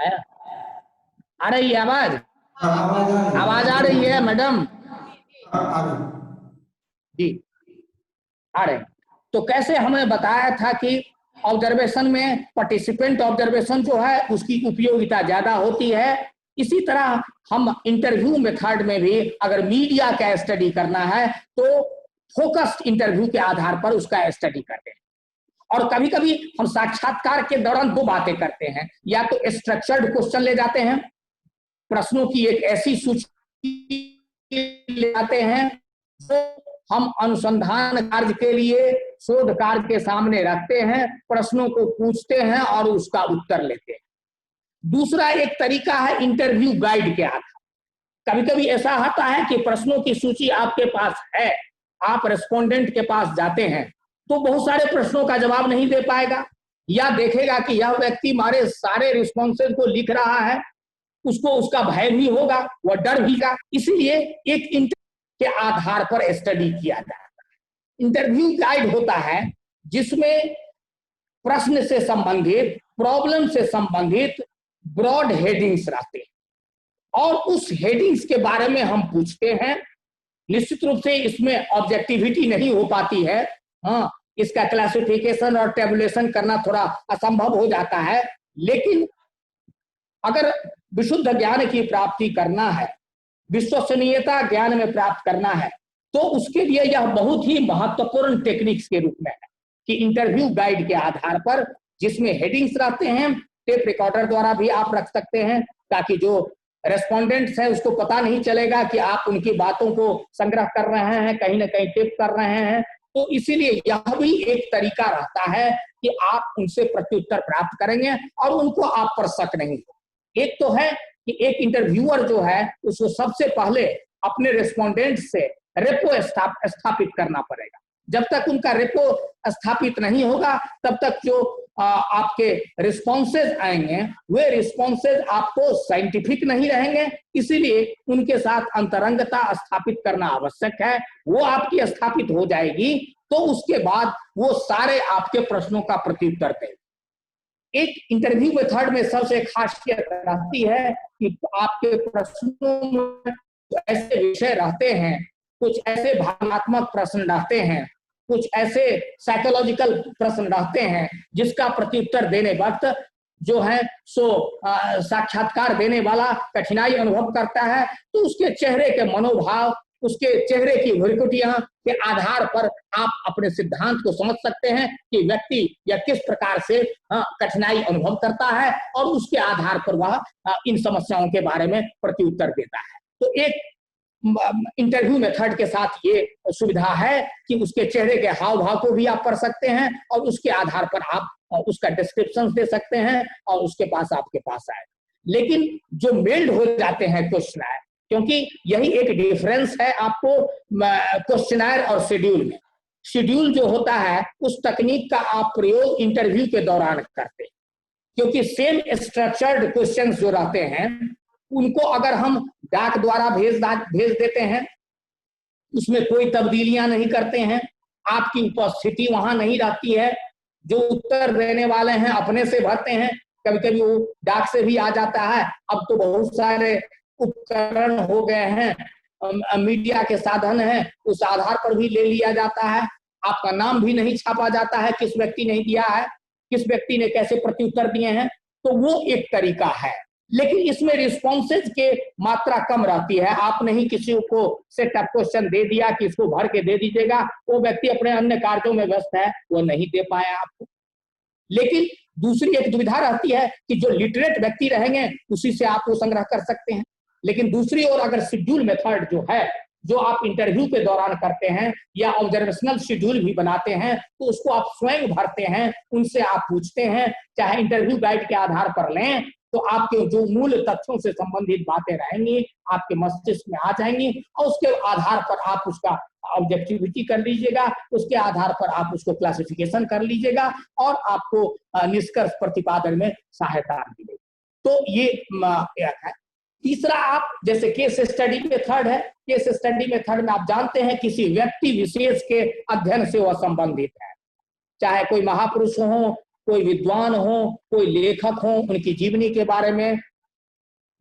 है। आ रही है आवाज? आवाज आ रही है मैडम? जी आ रहे। तो कैसे हमें बताया था कि ऑब्जर्वेशन में पार्टिसिपेंट ऑब्जर्वेशन जो है उसकी उपयोगिता ज्यादा होती है। इसी तरह हम इंटरव्यू मेथड में भी अगर मीडिया का स्टडी करना है तो फोकस्ड इंटरव्यू के आधार पर उसका स्टडी करते हैं। और कभी कभी हम साक्षात्कार के दौरान दो बातें करते हैं, या तो स्ट्रक्चर्ड क्वेश्चन ले जाते हैं, प्रश्नों की एक ऐसी सूची ले आते हैं जो हम अनुसंधान कार्य के लिए शोध कार्य के सामने रखते हैं, प्रश्नों को पूछते हैं और उसका उत्तर लेते हैं। दूसरा एक तरीका है इंटरव्यू गाइड के आधार। कभी कभी ऐसा होता है कि प्रश्नों की सूची आपके पास है, आप रेस्पोंडेंट के पास जाते हैं तो बहुत सारे प्रश्नों का जवाब नहीं दे पाएगा, या देखेगा कि यह व्यक्ति हमारे सारे रिस्पॉन्सेज को लिख रहा है, उसको उसका भय भी होगा, वह डर भी का। इसलिए एक इंटरव्यू के आधार पर स्टडी किया जाता है। इंटरव्यू गाइड होता है जिसमें प्रश्न से संबंधित, प्रॉब्लम से संबंधित ब्रॉड हेडिंग्स रहते हैं और उस हेडिंग्स के बारे में हम पूछते हैं। निश्चित रूप से इसमें ऑब्जेक्टिविटी नहीं हो पाती है, हाँ, इसका क्लासिफिकेशन और टेबुलेशन करना थोड़ा असंभव हो जाता है, लेकिन अगर विशुद्ध ज्ञान की प्राप्ति करना है, विश्वसनीयता ज्ञान में प्राप्त करना है, तो उसके लिए यह बहुत ही महत्वपूर्ण टेक्निक्स के रूप में है कि इंटरव्यू गाइड के आधार पर जिसमें हेडिंग्स रहते हैं, टेप रिकॉर्डर द्वारा भी आप रख सकते हैं ताकि जो रेस्पोंडेंट्स है उसको पता नहीं चलेगा कि आप उनकी बातों को संग्रह कर रहे हैं, कहीं ना कहीं टिप कर रहे हैं। तो इसीलिए यह भी एक तरीका रहता है कि आप उनसे प्रत्युत्तर प्राप्त करेंगे और उनको आप पर शक नहीं हो। एक तो है कि एक इंटरव्यूअर जो है उसको सबसे पहले अपने रेस्पोंडेंट से रेपो स्थापित करना पड़ेगा। जब तक उनका रेपो स्थापित नहीं होगा तब तक जो आपके रिस्पॉन्सेज आएंगे वे रिस्पॉन्सेज आपको साइंटिफिक नहीं रहेंगे, इसीलिए उनके साथ अंतरंगता स्थापित करना आवश्यक है। वो आपकी स्थापित हो जाएगी तो उसके बाद वो सारे आपके प्रश्नों का प्रत्युत्तर देंगे। एक इंटरव्यू मेथड में सबसे खासियत रहती है कि आपके प्रश्नों में ऐसे विषय रहते हैं, कुछ ऐसे भावनात्मक प्रश्न रहते हैं, कुछ ऐसे साइकोलॉजिकल प्रश्न रहते हैं जिसका प्रत्युत्तर देने वक्त जो है सो साक्षात्कार देने वाला कठिनाई अनुभव करता है। तो उसके चेहरे के मनोभाव, उसके चेहरे की भ्रुकुटियां के आधार पर आप अपने सिद्धांत को समझ सकते हैं कि व्यक्ति या किस प्रकार से कठिनाई अनुभव करता है और उसके आधार पर वह इन समस्याओं के बारे में प्रत्युत्तर देता है। तो एक इंटरव्यू मेथड के साथ ये सुविधा है कि उसके चेहरे के हाव भाव को भी आप पढ़ सकते हैं और उसके आधार पर आप उसका डिस्क्रिप्शन दे सकते हैं और उसके पास आपके पास आए। लेकिन जो मेल्ड हो जाते हैं क्वेश्चनर, क्योंकि यही एक डिफरेंस है आपको क्वेश्चनर और शेड्यूल में। शेड्यूल जो होता है उस तकनीक का आप प्रयोग इंटरव्यू के दौरान करते हैं, क्योंकि सेम स्ट्रक्चर्ड क्वेश्चंस जो रहते हैं उनको अगर हम डाक द्वारा भेज देते हैं, उसमें कोई तब्दीलियां नहीं करते हैं, आपकी उपस्थिति वहां नहीं रहती है, जो उत्तर देने वाले हैं अपने से भरते हैं, कभी कभी वो डाक से भी आ जाता है। अब तो बहुत सारे उपकरण हो गए हैं, मीडिया के साधन हैं, उस आधार पर भी ले लिया जाता है। आपका नाम भी नहीं छापा जाता है, किस व्यक्ति ने दिया है, किस व्यक्ति ने कैसे प्रत्युत्तर दिए हैं। तो वो एक तरीका है लेकिन इसमें रिस्पॉन्सेज के मात्रा कम रहती है। आपने ही किसी को सेटअप क्वेश्चन दे दिया कि इसको भर के दे दीजिएगा, वो व्यक्ति अपने अन्य कार्यों में व्यस्त है, वो नहीं दे पाया आपको। लेकिन दूसरी एक दुविधा रहती है कि जो लिटरेट व्यक्ति रहेंगे उसी से आप वो संग्रह कर सकते हैं। लेकिन दूसरी ओर अगर शेड्यूल मेथड जो है, जो आप इंटरव्यू के दौरान करते हैं या ऑब्जर्वेशनल शेड्यूल भी बनाते हैं, तो उसको आप स्वयं भरते हैं, उनसे आप पूछते हैं, चाहे इंटरव्यू गाइड के आधार पर लें, तो आपके जो मूल तथ्यों से संबंधित बातें रहेंगी आपके मस्तिष्क में आ जाएंगी और उसके आधार पर आप उसका ऑब्जेक्टिविटी कर लीजिएगा, उसके आधार पर आप उसको क्लासिफिकेशन कर लीजिएगा और आपको निष्कर्ष प्रतिपादन में सहायता मिलेगी। तो ये है। तीसरा, आप जैसे केस स्टडी मेथड है, केस स्टडी मेथड में आप जानते हैं किसी व्यक्ति विशेष के अध्ययन से वह संबंधित है, चाहे कोई महापुरुष हो, कोई विद्वान हो, कोई लेखक हो, उनकी जीवनी के बारे में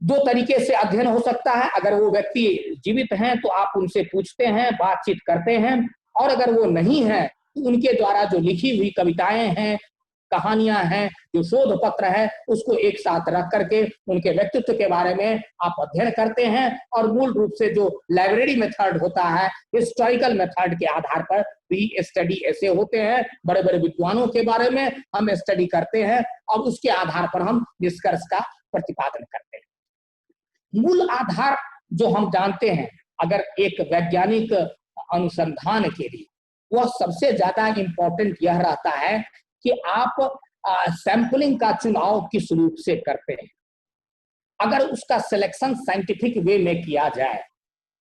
दो तरीके से अध्ययन हो सकता है। अगर वो व्यक्ति जीवित हैं तो आप उनसे पूछते हैं, बातचीत करते हैं, और अगर वो नहीं है तो उनके द्वारा जो लिखी हुई कविताएं हैं, कहानियां हैं, जो शोध पत्र है, उसको एक साथ रख करके उनके व्यक्तित्व के बारे में आप अध्ययन करते हैं। और मूल रूप से जो लाइब्रेरी मेथड होता है, हिस्टोरिकल मेथड के आधार पर भी स्टडी ऐसे होते हैं, बड़े बड़े विद्वानों के बारे में हम स्टडी करते हैं और उसके आधार पर हम निष्कर्ष का प्रतिपादन करते हैं। मूल आधार जो हम जानते हैं अगर एक वैज्ञानिक अनुसंधान के लिए, वह सबसे ज्यादा इंपॉर्टेंट यह रहता है कि आप सैंपलिंग का चुनाव किस रूप से करते हैं। अगर उसका सिलेक्शन साइंटिफिक वे में किया जाए,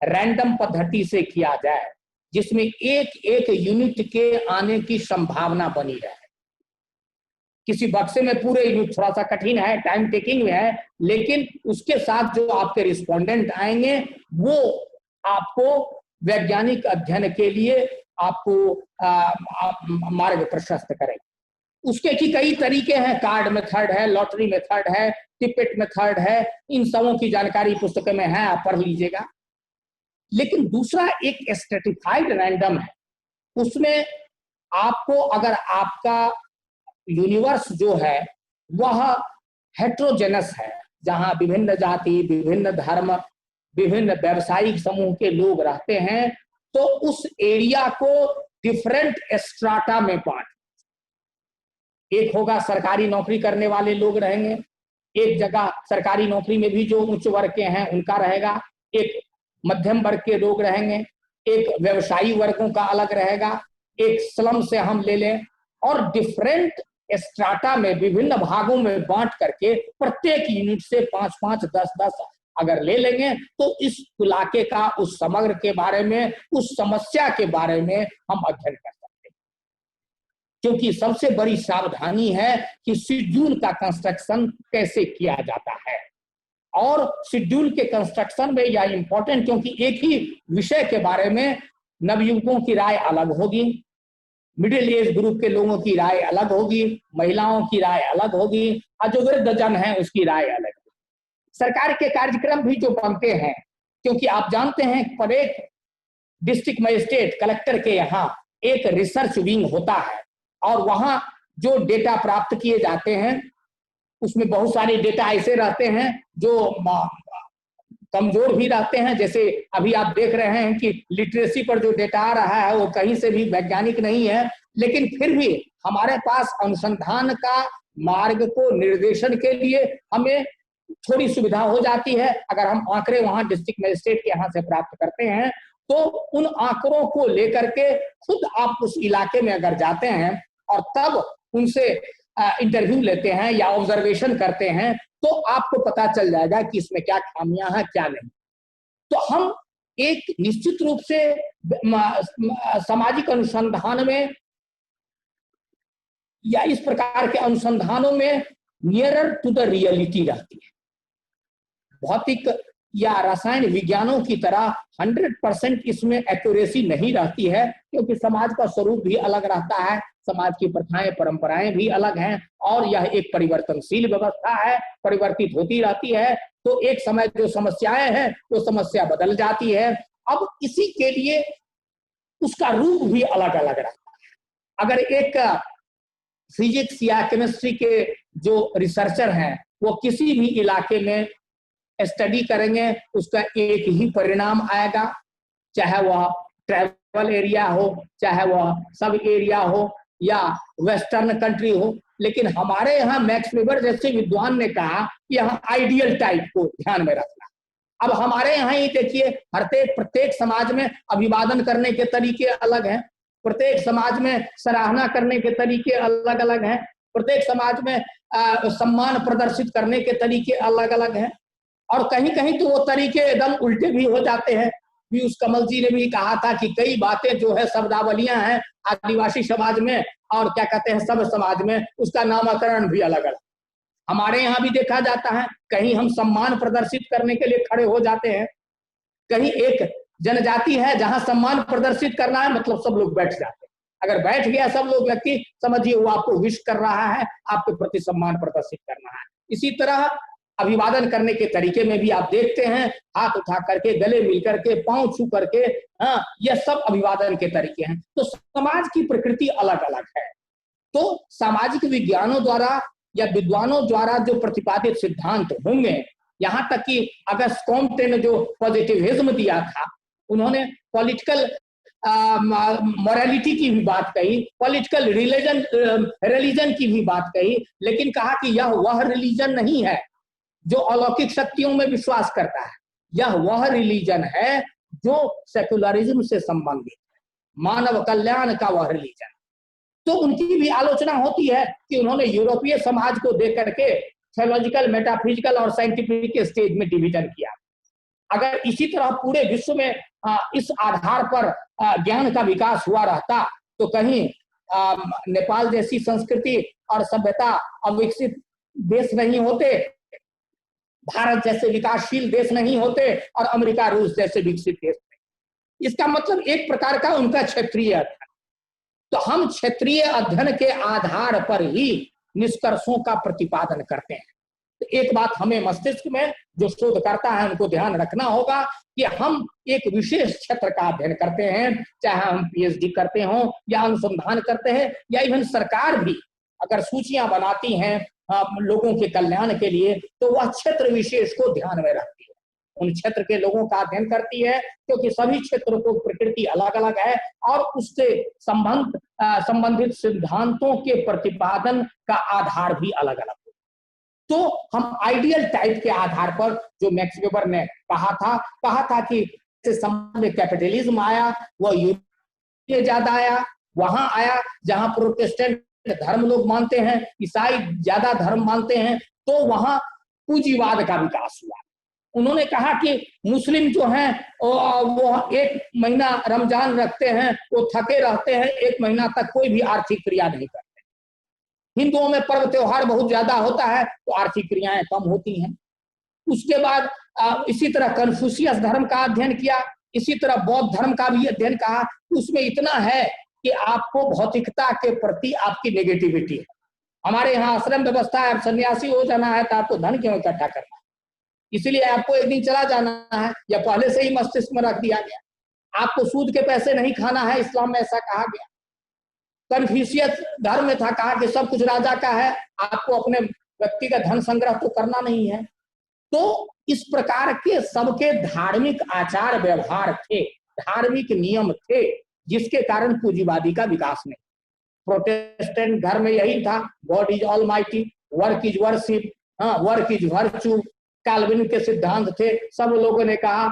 रैंडम पद्धति से किया जाए, जिसमें एक एक यूनिट के आने की संभावना बनी रहे। किसी बक्से में पूरे यूनिट थोड़ा सा कठिन है, टाइम टेकिंग में है, लेकिन उसके साथ जो आपके रिस्पोंडेंट आएंगे वो आपको वैज्ञानिक अध्ययन के लिए आपको मार्ग प्रशस्त करेंगे। उसके की कई तरीके हैं, कार्ड मेथड है, लॉटरी मेथड है, टिपेट मेथड है, इन सबों की जानकारी पुस्तक में है, आप पढ़ लीजिएगा। लेकिन दूसरा एक स्ट्रेटिफाइड रैंडम है, उसमें आपको अगर आपका यूनिवर्स जो है वह हेट्रोजेनस है, जहां विभिन्न जाति, विभिन्न धर्म, विभिन्न व्यावसायिक समूह के लोग रहते हैं, तो उस एरिया को डिफरेंट स्ट्राटा में बांट, एक होगा सरकारी नौकरी करने वाले लोग रहेंगे, एक जगह सरकारी नौकरी में भी जो उच्च वर्ग के हैं उनका रहेगा, एक मध्यम वर्ग के लोग रहेंगे, एक व्यवसायी वर्गों का अलग रहेगा, एक स्लम से हम ले लें, और डिफरेंट स्ट्राटा में विभिन्न भागों में बांट करके प्रत्येक यूनिट से 5-5, 10-10 अगर ले लेंगे तो इस इलाके का, उस समग्र के बारे में, उस समस्या के बारे में हम अध्ययन कर सकते हैं। क्योंकि सबसे बड़ी सावधानी है कि शेड्यूल का कंस्ट्रक्शन कैसे किया जाता है, और शेड्यूल के कंस्ट्रक्शन में यह इंपॉर्टेंट, क्योंकि एक ही विषय के बारे में नवयुवकों की राय अलग होगी, मिडिल एज ग्रुप के लोगों की राय अलग होगी, महिलाओं की राय अलग होगी, और जो वृद्धजन है उसकी राय अलग होगी। सरकार के कार्यक्रम भी जो बनते हैं, क्योंकि आप जानते हैं पर एक डिस्ट्रिक्ट मजिस्ट्रेट कलेक्टर के यहाँ एक रिसर्च विंग होता है, और वहां जो डेटा प्राप्त किए जाते हैं उसमें बहुत सारे डेटा ऐसे रहते हैं जो कमजोर भी रहते हैं। जैसे अभी आप देख रहे हैं कि लिटरेसी पर जो डेटा आ रहा है वो कहीं से भी वैज्ञानिक नहीं है, लेकिन फिर भी हमारे पास अनुसंधान का मार्ग को निर्देशन के लिए हमें थोड़ी सुविधा हो जाती है। अगर हम आंकड़े वहां डिस्ट्रिक्ट मजिस्ट्रेट के यहाँ से प्राप्त करते हैं तो उन आंकड़ों को लेकर के खुद आप उस इलाके में अगर जाते हैं और तब उनसे इंटरव्यू लेते हैं या ऑब्जर्वेशन करते हैं, तो आपको पता चल जाएगा कि इसमें क्या खामियां हैं, क्या नहीं। तो हम एक निश्चित रूप से सामाजिक अनुसंधान में या इस प्रकार के अनुसंधानों में नियरर टू द रियलिटी रहती है। भौतिक या रसायन विज्ञानों की तरह 100% इसमें एक्यूरेसी नहीं रहती है, क्योंकि समाज का स्वरूप भी अलग रहता है, समाज की प्रथाएं परंपराएं भी अलग हैं, और यह एक परिवर्तनशील व्यवस्था है, परिवर्तित होती रहती है। तो एक समय जो समस्याएं हैं वो समस्या बदल जाती है। अब इसी के लिए उसका रूप भी अलग अलग रहता है। अगर एक फिजिक्स या केमिस्ट्री के जो रिसर्चर हैं वो किसी भी इलाके में स्टडी करेंगे, उसका एक ही परिणाम आएगा, चाहे वह ट्राइबल एरिया हो, चाहे वह सब एरिया हो या वेस्टर्न कंट्री हो। लेकिन हमारे यहाँ मैक्स वेबर जैसे विद्वान ने कहा कि यहाँ आइडियल टाइप को ध्यान में रखना। अब हमारे यहाँ ही देखिए, प्रत्येक समाज में अभिवादन करने के तरीके अलग हैं, प्रत्येक समाज में सराहना करने के तरीके अलग अलग हैं, प्रत्येक समाज में सम्मान प्रदर्शित करने के तरीके अलग अलग हैं, और कहीं कहीं तो वो तरीके एकदम उल्टे भी हो जाते हैं। पीयूष कमल जी ने भी कहा था कि कई बातें जो है शब्दावलियां हैं आदिवासी समाज में और क्या कहते हैं सब समाज में, उसका नामकरण भी अलग अलग। हमारे यहाँ भी देखा जाता है, कहीं हम सम्मान प्रदर्शित करने के लिए खड़े हो जाते हैं, कहीं एक जनजाति है जहां सम्मान प्रदर्शित करना है मतलब सब लोग बैठ जाते हैं। अगर बैठ गया सब लोग व्यक्ति, समझिए वो आपको विश कर रहा है, आपके प्रति सम्मान प्रदर्शित करना है। इसी तरह अभिवादन करने के तरीके में भी आप देखते हैं, हाथ उठा करके, गले मिल करके, पांव छू करके, हाँ, यह सब अभिवादन के तरीके हैं। तो समाज की प्रकृति अलग अलग है। तो सामाजिक विज्ञानों द्वारा या विद्वानों द्वारा जो प्रतिपादित सिद्धांत होंगे, यहाँ तक कि अगस्त कॉम्टे ने जो पॉजिटिविज्म दिया था, उन्होंने पॉलिटिकल मोरालिटी की भी बात कही, पॉलिटिकल रिलीजन की भी बात कही, लेकिन कहा कि यह वह रिलीजन नहीं है जो अलौकिक शक्तियों में विश्वास करता है, यह वह रिलीजन है जो सेकुलरिज्म से संबंधित है, मानव कल्याण का वह रिलीजन। तो उनकी भी आलोचना होती है कि उन्होंने यूरोपीय समाज को देख करके थियोलॉजिकल, मेटाफिजिकल और साइंटिफिक स्टेज में डिवीजन किया। अगर इसी तरह पूरे विश्व में इस आधार पर ज्ञान का विकास हुआ रहता तो कहीं नेपाल जैसी संस्कृति और सभ्यता अविकसित देश नहीं होते, भारत जैसे विकासशील देश नहीं होते, और अमेरिका रूस जैसे विकसित देश थे। इसका मतलब एक प्रकार का उनका क्षेत्रीय अध्ययन। तो हम क्षेत्रीय अध्ययन के आधार पर ही निष्कर्षों का प्रतिपादन करते हैं। तो एक बात हमें मस्तिष्क में जो शोध करता है उनको ध्यान रखना होगा कि हम एक विशेष क्षेत्र का अध्ययन करते हैं, चाहे हम पीएचडी करते हों या अनुसंधान करते हैं, या इवन सरकार भी अगर सूचियां बनाती हैं लोगों के कल्याण के लिए, तो वह क्षेत्र विशेष को ध्यान में रखती है, उन क्षेत्र के लोगों का अध्ययन करती है, क्योंकि सभी क्षेत्रों को प्रकृति अलग अलग है और उससे संबंधित सिद्धांतों के प्रतिपादन का आधार भी अलग अलग है। तो हम आइडियल टाइप के आधार पर, जो मैक्स वेबर ने कहा था कि समाज में कैपिटलिज्म आया, वह यूरोप में ज्यादा आया, वहां आया जहां प्रोटेस्टेंट धर्म लोग मानते हैं, ईसाई ज्यादा धर्म मानते हैं, तो वहां पूंजीवाद का विकास हुआ। उन्होंने कहा कि मुस्लिम जो हैं वो एक महीना रमजान रखते हैं, वो थके रहते हैं, एक महीना तक कोई भी आर्थिक क्रिया नहीं करते। हिंदुओं में पर्व त्योहार बहुत ज्यादा होता है तो आर्थिक क्रियाएं कम होती हैं। उसके बाद इसी तरह कन्फ्यूशियस धर्म का अध्ययन किया, इसी तरह बौद्ध धर्म का भी अध्ययन कहा। उसमें इतना है कि आपको भौतिकता के प्रति आपकी नेगेटिविटी है। हमारे यहाँ आश्रम व्यवस्था है, सन्यासी हो जाना है तो आपको धन क्यों इकट्ठा करना है, इसलिए आपको एक दिन चला जाना है, या पहले से ही मस्तिष्क में रख दिया गया। आपको सूद के पैसे नहीं खाना है, इस्लाम में ऐसा कहा गया। कन्फ्यूशियस धर्म में था, कहा कि सब कुछ राजा का है, आपको अपने व्यक्तिगत धन संग्रह तो करना नहीं है। तो इस प्रकार के सबके धार्मिक आचार व्यवहार थे, धार्मिक नियम थे, जिसके कारण पूंजीवादी का विकास नहीं। प्रोटेस्टेंट धर्म में यही था, God is almighty, work is worship, work is virtue, Calvin के सिद्धांत थे। सब लोगों ने कहा,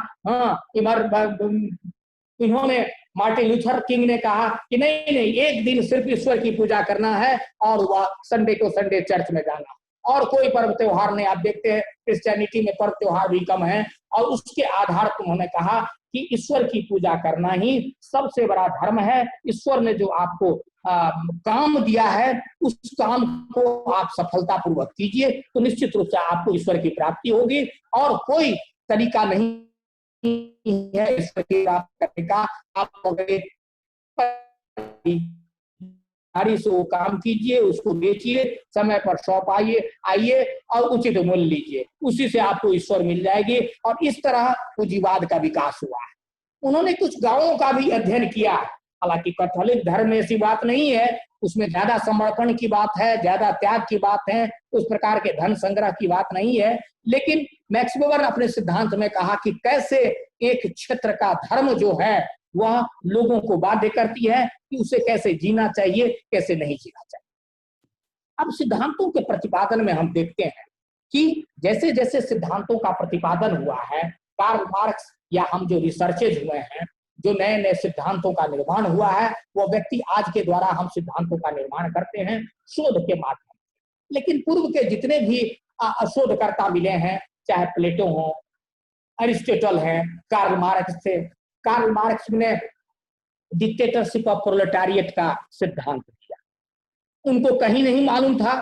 इन्होंने मार्टिन लूथर किंग ने कहा कि नहीं, एक दिन सिर्फ ईश्वर की पूजा करना है और वह संडे को संडे चर्च में जाना, और कोई पर्व त्योहार नहीं। आप देखते हैं क्रिश्चियनिटी में पर्व त्योहार भी कम है, और उसके आधार पर उन्होंने कहा कि ईश्वर की पूजा करना ही सबसे बड़ा धर्म है। ईश्वर ने जो आपको काम दिया है, उस काम को आप सफलतापूर्वक कीजिए तो निश्चित रूप से आपको ईश्वर की प्राप्ति होगी, और कोई तरीका नहीं है ईश्वर की प्राप्ति करने का। आप से वो काम कीजिए, उसको बेचिए, समय पर शॉप आइए और उचित मूल्य लीजिए, उसी से आपको ईश्वर मिल जाएगी। और इस तरह पूंजीवाद का विकास हुआ है। उन्होंने कुछ गांवों का भी अध्ययन किया, हालांकि कैथोलिक धर्म में ऐसी बात नहीं है, उसमें ज्यादा समर्पण की बात है, ज्यादा त्याग की बात है, उस प्रकार के धन संग्रह की बात नहीं है। लेकिन मैक्स वेबर ने अपने सिद्धांत में कहा कि कैसे एक क्षेत्र का धर्म जो है वह लोगों को बाध्य करती है कि उसे कैसे जीना चाहिए, कैसे नहीं जीना चाहिए। अब सिद्धांतों के प्रतिपादन में हम देखते हैं कि जैसे जैसे सिद्धांतों का प्रतिपादन हुआ है, कार्ल मार्क्स या हम जो रिसर्चेज हुए हैं, जो नए नए सिद्धांतों का निर्माण हुआ है, वो व्यक्ति आज के द्वारा हम सिद्धांतों का निर्माण करते हैं शोध के माध्यम से। लेकिन पूर्व के जितने भी शोधकर्ता मिले हैं, चाहे प्लेटो हो, अरिस्टोटल है, कार्ल मार्क्स थे। कार्ल मार्क्स ने डिक्टेटरशिप ऑफ प्रोलेटारिएट का सिद्धांत दिया। उनको कहीं नहीं मालूम था,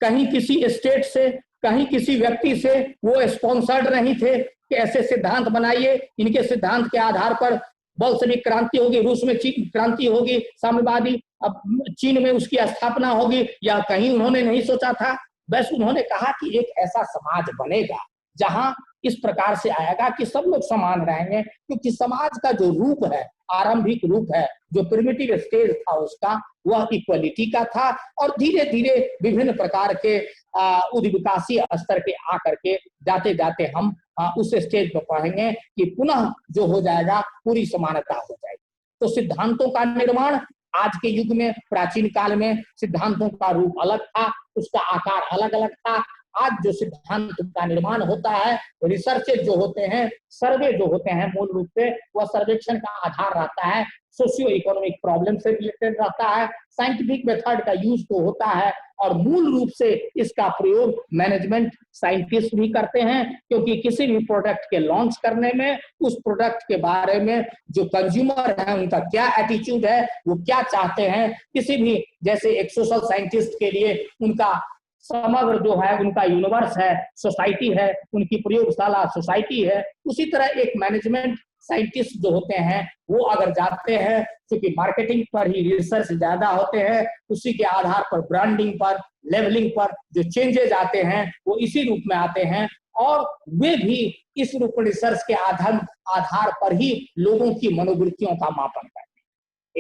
कहीं किसी स्टेट से, कहीं किसी व्यक्ति से वो स्पॉन्सर्ड नहीं थे कि ऐसे सिद्धांत बनाइए, इनके सिद्धांत के आधार पर बोल्शेविक क्रांति होगी, रूस में क्रांति होगी, साम्यवादी, अब चीन में उसकी स्थापना होगी, या कहीं उन्होंने नहीं सोचा था। बस उन्होंने कहा कि एक ऐसा समाज बनेगा जहां इस प्रकार से आएगा कि सब लोग समान रहेंगे, क्योंकि समाज का जो रूप है, आरंभिक रूप है, जो प्रिमिटिव स्टेज था उसका, वह इक्वलिटी का था। और धीरे धीरे विभिन्न प्रकार के उद्विकासीय स्तर के आकर के जाते जाते हम उस स्टेज पर पढ़ेंगे कि पुनः जो हो जाएगा पूरी समानता हो जाएगी। तो सिद्धांतों का निर्माण आज के युग में, प्राचीन काल में सिद्धांतों का रूप अलग था, उसका आकार अलग अलग था। आज जो सिद्धांत का निर्माण होता है, रिसर्च जो होते हैं, सर्वे जो होते हैं, मूल रूप से वह सर्वेक्षण का आधार रहता है, सोशियो इकोनॉमिक प्रॉब्लम से रिलेटेड रहता है, साइंटिफिक मेथड का यूज तो होता है, और मूल रूप से इसका प्रयोग मैनेजमेंट साइंटिस्ट भी करते हैं, क्योंकि किसी भी प्रोडक्ट के लॉन्च करने में उस प्रोडक्ट के बारे में जो कंज्यूमर है उनका क्या एटीट्यूड है, वो क्या चाहते हैं, किसी भी, जैसे एक सोशल साइंटिस्ट के लिए उनका समग्र जो है उनका यूनिवर्स है, सोसाइटी है, उनकी प्रयोगशाला सोसाइटी है, उसी तरह एक मैनेजमेंट साइंटिस्ट जो होते हैं वो अगर जाते हैं, क्योंकि मार्केटिंग पर ही रिसर्च ज्यादा होते हैं, उसी के आधार पर ब्रांडिंग पर, लेवलिंग पर जो चेंजेज आते हैं वो इसी रूप में आते हैं, और वे भी इस रूप रिसर्च के आधार पर ही लोगों की मनोवृत्तियों का मापन करते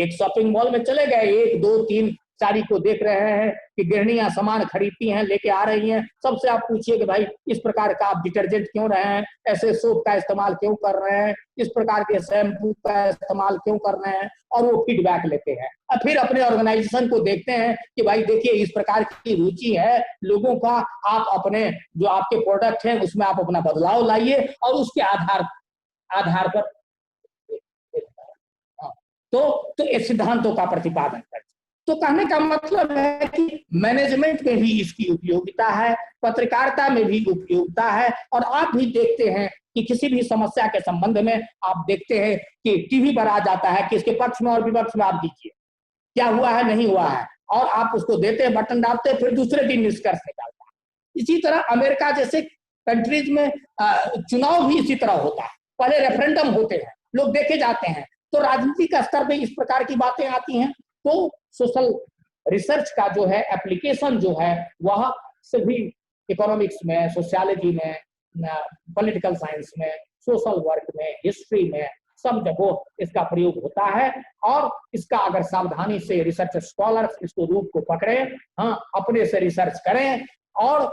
हैं। एक शॉपिंग मॉल में चले गए, 1, 2, 3 साड़ी को देख रहे हैं कि गृहणियां सामान खरीदती हैं, लेके आ रही हैं, सबसे आप पूछिए कि भाई इस प्रकार का आप डिटर्जेंट क्यों रहे हैं, ऐसे सोप का इस्तेमाल क्यों कर रहे हैं, इस प्रकार के शैम्पू का इस्तेमाल क्यों कर रहे हैं, और वो फीडबैक लेते हैं। और फिर अपने ऑर्गेनाइजेशन को देखते हैं कि भाई देखिए इस प्रकार की रुचि है लोगों का, आप अपने जो आपके प्रोडक्ट है उसमें आप अपना बदलाव लाइए, और उसके आधार पर तो इस सिद्धांतों का प्रतिपादन करें। तो कहने का मतलब है कि मैनेजमेंट में भी इसकी उपयोगिता है, पत्रकारिता में भी उपयोगिता है, और आप भी देखते हैं कि किसी भी समस्या के संबंध में आप देखते हैं कि टीवी पर आ जाता है कि इसके पक्ष में और विपक्ष में आप दीजिए क्या हुआ है, नहीं हुआ है, और आप उसको देते हैं, बटन डालते हैं, फिर दूसरे दिन निष्कर्ष निकालता है। इसी तरह अमेरिका जैसे कंट्रीज में चुनाव भी इसी तरह होता है, पहले रेफरेंडम होते हैं, लोग देखे जाते हैं, तो राजनीति का स्तर पे इस प्रकार की बातें आती हैं। तो सोशल रिसर्च का जो है एप्लीकेशन जो है वह सभी इकोनॉमिक्स में, सोशियोलॉजी में, पॉलिटिकल साइंस में, सोशल वर्क में, हिस्ट्री में, सब जगह इसका प्रयोग होता है। और इसका अगर सावधानी से रिसर्च स्कॉलर्स इसको रूप को पकड़े, हाँ, अपने से रिसर्च करें। और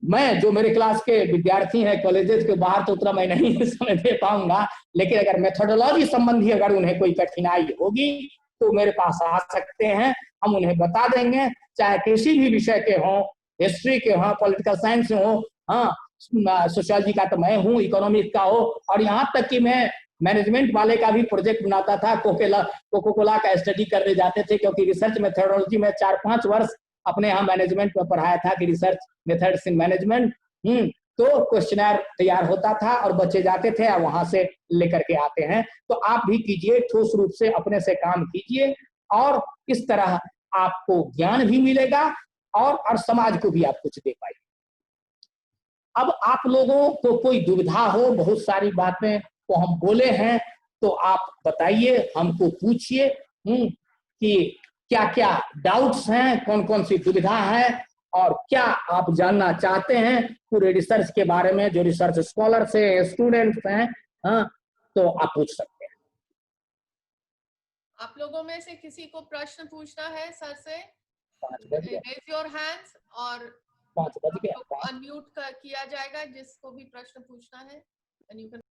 मैं जो मेरे क्लास के विद्यार्थी हैं कॉलेजेस के बाहर, तो उतना मैं नहीं समय दे पाऊंगा, लेकिन अगर मेथोडोलॉजी संबंधी अगर उन्हें कोई कठिनाई होगी तो मेरे पास आ सकते हैं, हम उन्हें बता देंगे, चाहे किसी भी विषय के हों, हिस्ट्री के हों, पॉलिटिकल साइंस हो, हाँ, सोशियोलॉजी का तो मैं हूँ, इकोनॉमिक्स का हो, और यहाँ तक कि मैं मैनेजमेंट वाले का भी प्रोजेक्ट बनाता था, कोको कोला का स्टडी करने जाते थे, क्योंकि रिसर्च मेथोडोलॉजी में 4-5 वर्ष अपने यहाँ मैनेजमेंट में पढ़ाया था कि रिसर्च मेथड्स इन मैनेजमेंट। तो क्वेश्चनर तैयार होता था और बच्चे जाते थे और वहां से लेकर के आते हैं। तो आप भी कीजिए, ठोस रूप से अपने से काम कीजिए, और इस तरह आपको ज्ञान भी मिलेगा और समाज को भी आप कुछ दे पाएंगे। अब आप लोगों को कोई दुविधा हो, बहुत सारी बातें को हम बोले हैं, तो आप बताइए, हमको पूछिए कि क्या क्या डाउट्स हैं, कौन कौन सी दुविधा है, और क्या आप जानना चाहते हैं पूरे रिसर्च के बारे में। जो रिसर्च स्कॉलर्स हैं, स्टूडेंट्स हैं, हाँ, तो आप पूछ सकते हैं। आप लोगों में से किसी को प्रश्न पूछना है सर से? 5 बज गया, रेज योर हैंड्स और 5 बज गया। अनम्यूट किया जाएगा जिसको भी प्रश्न पूछना है। And you can